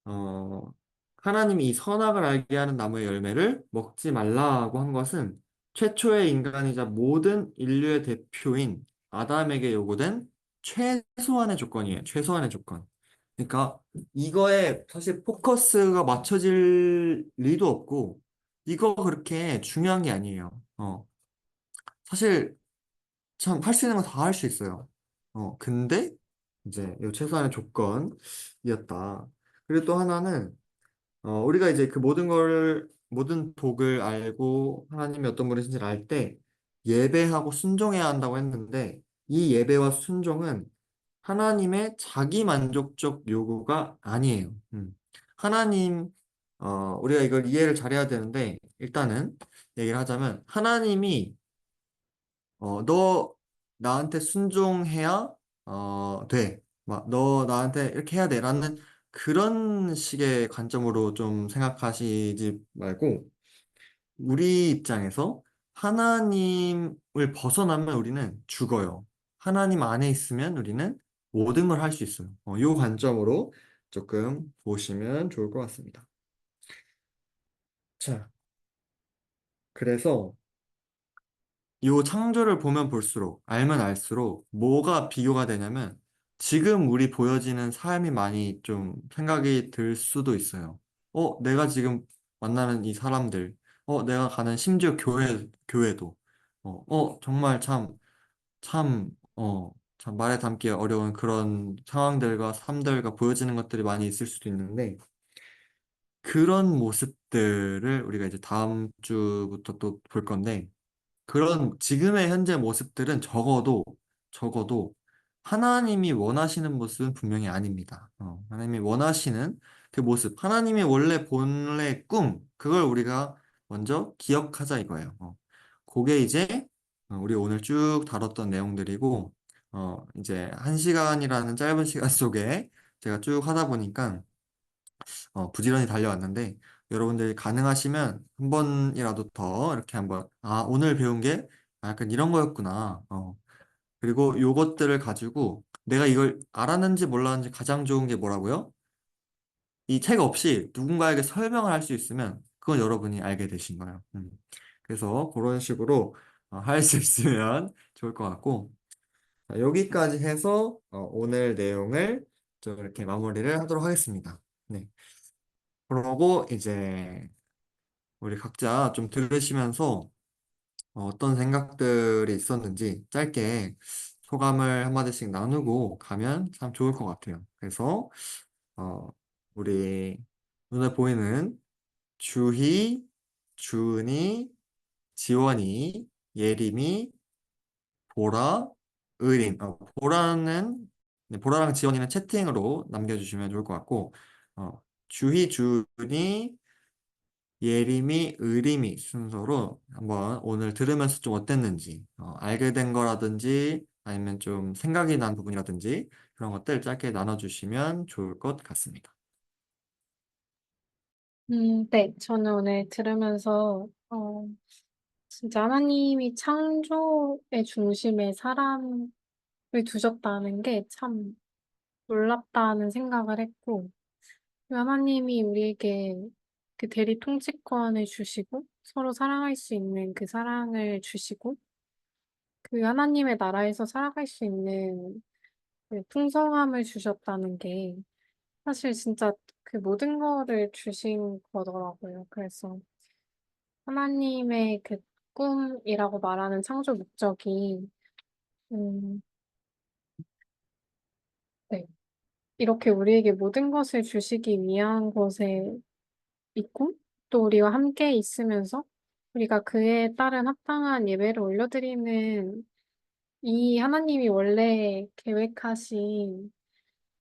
어, 하나님이 이 선악을 알게 하는 나무의 열매를 먹지 말라고 한 것은 최초의 인간이자 모든 인류의 대표인 아담에게 요구된 최소한의 조건이에요. 최소한의 조건. 그러니까 이거에 사실 포커스가 맞춰질 리도 없고 이거 그렇게 중요한 게 아니에요. 사실 참 할 수 있는 거 다 할 수 있어요. 근데 이제 이 최소한의 조건이었다. 그리고 또 하나는 우리가 이제 그 모든 복을 알고 하나님이 어떤 분이신지를 알 때 예배하고 순종해야 한다고 했는데 이 예배와 순종은 하나님의 자기 만족적 요구가 아니에요. 하나님, 우리가 이걸 이해를 잘해야 되는데 일단은 얘기를 하자면 하나님이 너 나한테 순종해야 돼. 막 너 나한테 이렇게 해야 돼라는 그런 식의 관점으로 좀 생각하시지 말고 우리 입장에서 하나님을 벗어나면 우리는 죽어요. 하나님 안에 있으면 우리는 모든 걸 할 수 있어요. 이 관점으로 조금 보시면 좋을 것 같습니다. 자, 그래서 요 창조를 보면 볼수록, 알면 알수록 뭐가 비교가 되냐면 지금 우리 보여지는 삶이 많이 좀 생각이 들 수도 있어요. 내가 지금 만나는 이 사람들, 내가 가는 심지어 교회도, 정말 참 말에 담기 어려운 그런 상황들과 삶들과 보여지는 것들이 많이 있을 수도 있는데 그런 모습들을 우리가 이제 다음 주부터 또 볼 건데 그런 지금의 현재 모습들은 적어도 하나님이 원하시는 모습은 분명히 아닙니다. 하나님이 원하시는 그 모습, 하나님이 원래 본래 꿈, 그걸 우리가 먼저 기억하자 이거예요. 그게 이제 우리 오늘 쭉 다뤘던 내용들이고, 이제 한 시간이라는 짧은 시간 속에 제가 쭉 하다 보니까 부지런히 달려왔는데 여러분들이 가능하시면 한 번이라도 더 이렇게 한번 오늘 배운 게 약간 이런 거였구나. 그리고 요것들을 가지고 내가 이걸 알았는지 몰랐는지 가장 좋은 게 뭐라고요? 이 책 없이 누군가에게 설명을 할 수 있으면 그건 여러분이 알게 되신 거예요. 그래서 그런 식으로 할 수 있으면 좋을 것 같고 자, 여기까지 해서 오늘 내용을 좀 이렇게 마무리를 하도록 하겠습니다. 네. 그러고 이제 우리 각자 좀 들으시면서 어떤 생각들이 있었는지 짧게 소감을 한마디씩 나누고 가면 참 좋을 것 같아요. 그래서 어, 우리 눈에 보이는 주희, 주은이, 지원이, 예림이, 보라, 의린. 보라랑 지원이는 채팅으로 남겨주시면 좋을 것 같고 주희, 주은이, 예림이, 의림이 순서로 한번 오늘 들으면서 좀 어땠는지, 알게 된 거라든지, 아니면 좀 생각이 난 부분이라든지, 그런 것들 짧게 나눠주시면 좋을 것 같습니다. 네, 저는 오늘 들으면서, 진짜 하나님이 창조의 중심에 사람을 두셨다는 게 참 놀랍다는 생각을 했고, 하나님이 우리에게 그 대리 통치권을 주시고 서로 사랑할 수 있는 그 사랑을 주시고 그 하나님의 나라에서 살아갈 수 있는 그 풍성함을 주셨다는 게 사실 진짜 그 모든 거를 주신 거더라고요. 그래서 하나님의 그 꿈이라고 말하는 창조 목적이 음, 네. 이렇게 우리에게 모든 것을 주시기 위한 것에 있고 또 우리와 함께 있으면서 우리가 그에 따른 합당한 예배를 올려드리는 이 하나님이 원래 계획하신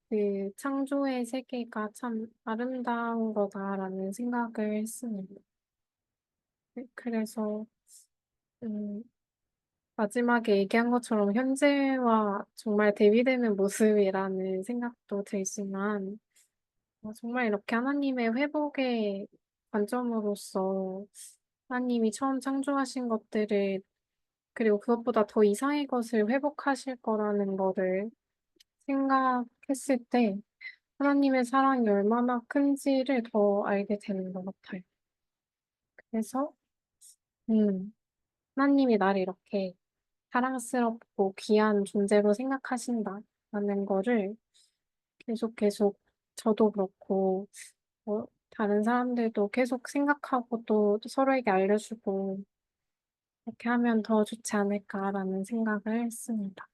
그 창조의 세계가 참 아름다운 거다라는 생각을 했습니다. 네, 그래서 음, 마지막에 얘기한 것처럼 현재와 정말 대비되는 모습이라는 생각도 들지만 정말 이렇게 하나님의 회복의 관점으로서 하나님이 처음 창조하신 것들을 그리고 그것보다 더 이상의 것을 회복하실 거라는 거를 생각했을 때 하나님의 사랑이 얼마나 큰지를 더 알게 되는 것 같아요. 그래서 하나님이 나를 이렇게 사랑스럽고 귀한 존재로 생각하신다라는 거를 계속 저도 그렇고 다른 사람들도 계속 생각하고 또 서로에게 알려주고 이렇게 하면 더 좋지 않을까라는 생각을 했습니다.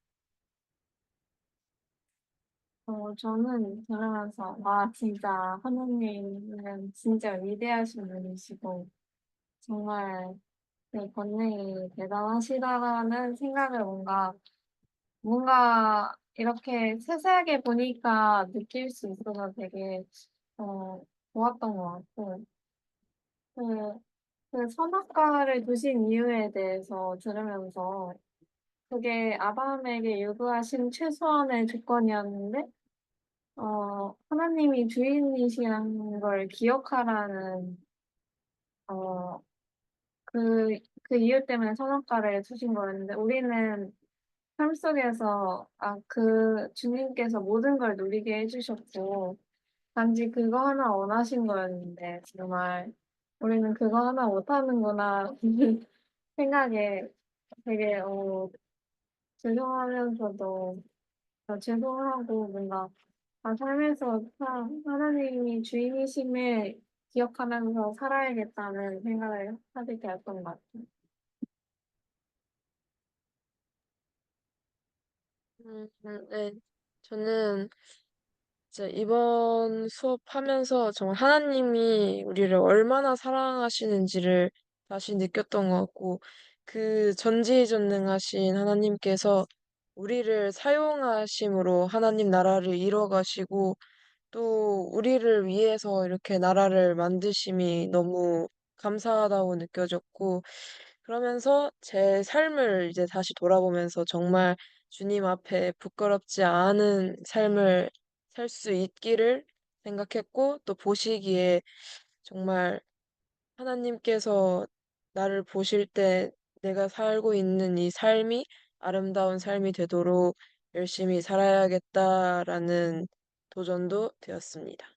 저는 들으면서, 와, 진짜 하느님은 진짜 위대하신 분이시고, 정말 그 권능이 대단하시다라는 생각을 뭔가 이렇게 세세하게 보니까 느낄 수 있어서 되게, 어, 좋았던 것 같고, 그, 그 선악과를 두신 이유에 대해서 들으면서, 그게 아담에게 요구하신 최소한의 조건이었는데, 하나님이 주인이시라는 걸 기억하라는, 어, 그 이유 때문에 선악과를 주신 거였는데, 우리는 삶 속에서, 주님께서 모든 걸 누리게 해주셨고, 단지 그거 하나 원하신 거였는데, 정말, 우리는 그거 하나 못하는구나, 생각에 되게, 죄송하면서도, 죄송하고, 뭔가, 삶에서 참 하나님이 주인이심을 기억하면서 살아야겠다는 생각을 하게 되었던 것 같아요. 네. 저는 이제 이번 수업하면서 정말 하나님이 우리를 얼마나 사랑하시는지를 다시 느꼈던 것 같고, 그 전지전능하신 하나님께서 우리를 사용하심으로 하나님 나라를 이뤄가시고, 또 우리를 위해서 이렇게 나라를 만드심이 너무 감사하다고 느껴졌고, 그러면서 제 삶을 이제 다시 돌아보면서 정말 주님 앞에 부끄럽지 않은 삶을 살 수 있기를 생각했고, 또 보시기에 정말 하나님께서 나를 보실 때 내가 살고 있는 이 삶이 아름다운 삶이 되도록 열심히 살아야겠다라는 도전도 되었습니다.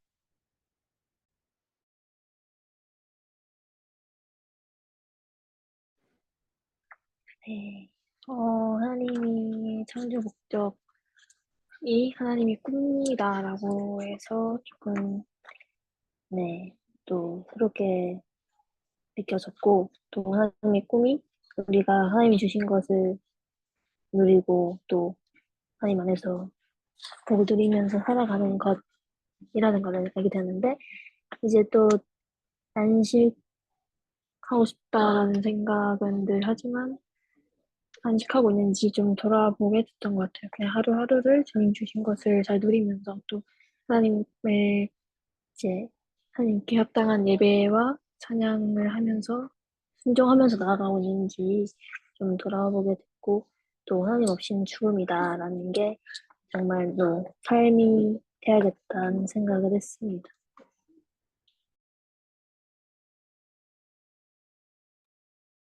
네. 하나님이 창조 목적이 하나님의 꿈이다라고 해서 조금, 네, 또 새롭게 느껴졌고, 또 하나님의 꿈이 우리가 하나님이 주신 것을 누리고 또 하나님 안에서 복을 누리면서 살아가는 것이라는 걸 알게 되는데, 이제 또 안식하고 싶다라는 생각은 늘 하지만, 안식하고 있는지 좀 돌아보게 됐던 것 같아요. 그냥 하루하루를 주님 주신 것을 잘 누리면서 또 하나님의 이제 하나님께 합당한 예배와 찬양을 하면서 순종하면서 나아가고 있는지 좀 돌아보게 됐고 또 하나님 없이는 죽음이다라는 게 정말로 삶이 돼야겠다는 생각을 했습니다.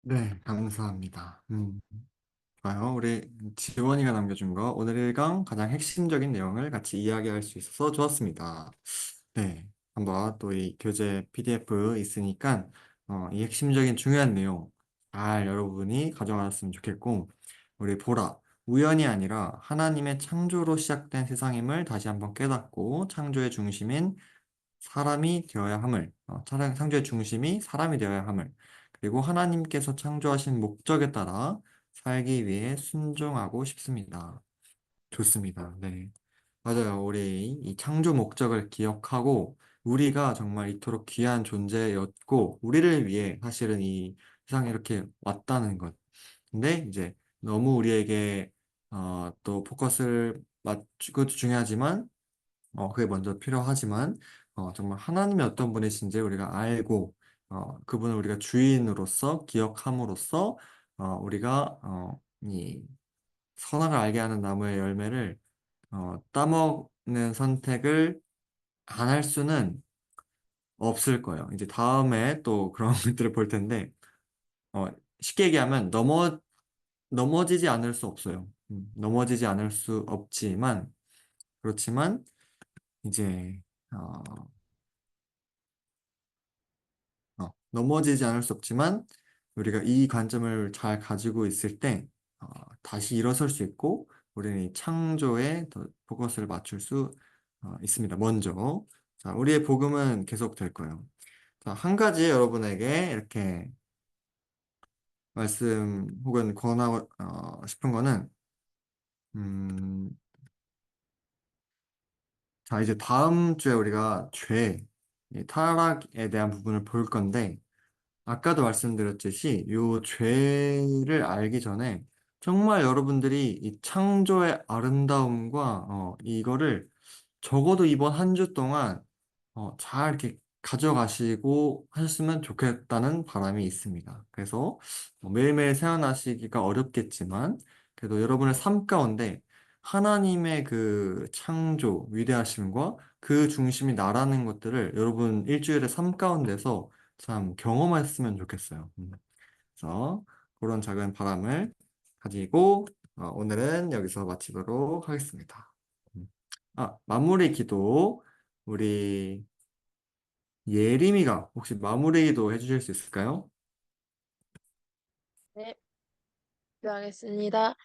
네, 감사합니다. 좋아요. 우리 지원이가 남겨준 거 오늘 일강 가장 핵심적인 내용을 같이 이야기할 수 있어서 좋았습니다. 네. 한번 또 이 교재 PDF 있으니까 이 핵심적인 중요한 내용 잘 여러분이 가져가셨으면 좋겠고 우리 보라 우연이 아니라 하나님의 창조로 시작된 세상임을 다시 한번 깨닫고 창조의 중심인 사람이 되어야 함을 창조의 중심이 사람이 되어야 함을 그리고 하나님께서 창조하신 목적에 따라 살기 위해 순종하고 싶습니다. 좋습니다. 네. 맞아요. 우리 이 창조 목적을 기억하고 우리가 정말 이토록 귀한 존재였고 우리를 위해 사실은 이 세상에 이렇게 왔다는 것. 근데 이제 너무 우리에게 또 포커스를 맞추고 중요하지만 그게 먼저 필요하지만 정말 하나님이 어떤 분이신지 우리가 알고 그분을 우리가 주인으로서 기억함으로써 우리가 이 선악을 알게 하는 나무의 열매를 따먹는 선택을 안 할 수는 없을 거예요. 이제 다음에 또 그런 것들을 볼 텐데, 어, 쉽게 얘기하면 넘어지지 않을 수 없어요. 넘어지지 않을 수 없지만, 그렇지만, 이제, 어, 넘어지지 않을 수 없지만, 우리가 이 관점을 잘 가지고 있을 때, 어, 다시 일어설 수 있고, 우리는 이 창조에 더 포커스를 맞출 수 있습니다. 먼저. 자, 우리의 복음은 계속 될 거예요. 자, 한 가지 여러분에게 이렇게 말씀 혹은 권하고 싶은 거는, 음, 자, 이제 다음 주에 우리가 이 타락에 대한 부분을 볼 건데, 아까도 말씀드렸듯이 요 죄를 알기 전에 정말 여러분들이 이 창조의 아름다움과 이거를 적어도 이번 한 주 동안 잘 이렇게 가져가시고 하셨으면 좋겠다는 바람이 있습니다. 그래서 매일매일 생각나시기가 어렵겠지만 그래도 여러분의 삶 가운데 하나님의 그 창조, 위대하심과 그 중심이 나라는 것들을 여러분 일주일의 삶 가운데서 참 경험했으면 좋겠어요. 그래서 그런 작은 바람을 가지고 오늘은 여기서 마치도록 하겠습니다. 음. 마무리 기도 우리 예림이가 혹시 마무리 기도 해주실 수 있을까요? 네, 기도하겠습니다.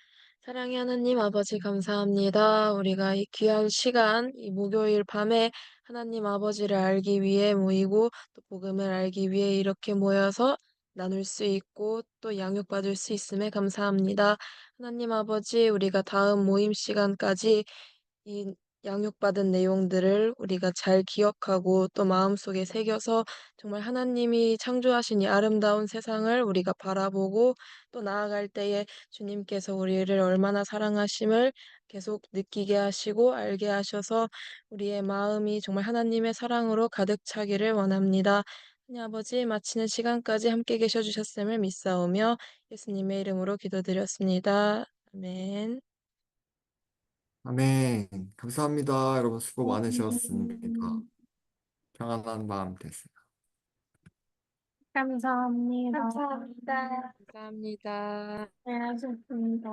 사랑의 하나님 아버지 감사합니다. 우리가 이 귀한 시간, 이 목요일 밤에 하나님 아버지를 알기 위해 모이고 또 복음을 알기 위해 이렇게 모여서 나눌 수 있고 또 양육받을 수 있음에 감사합니다. 하나님 아버지, 우리가 다음 모임 시간까지 이 양육받은 내용들을 우리가 잘 기억하고 또 마음속에 새겨서 정말 하나님이 창조하신 이 아름다운 세상을 우리가 바라보고 또 나아갈 때에 주님께서 우리를 얼마나 사랑하심을 계속 느끼게 하시고 알게 하셔서 우리의 마음이 정말 하나님의 사랑으로 가득 차기를 원합니다. 하나님 아버지 마치는 시간까지 함께 계셔 주셨음을 믿사오며 예수님의 이름으로 기도드렸습니다. 아멘. 아멘. 감사합니다. 여러분 수고 많으셨습니다. 음, 평안한 밤 되세요. 감사합니다. 감사합니다. 감사합니다. 네, 하셨습니다.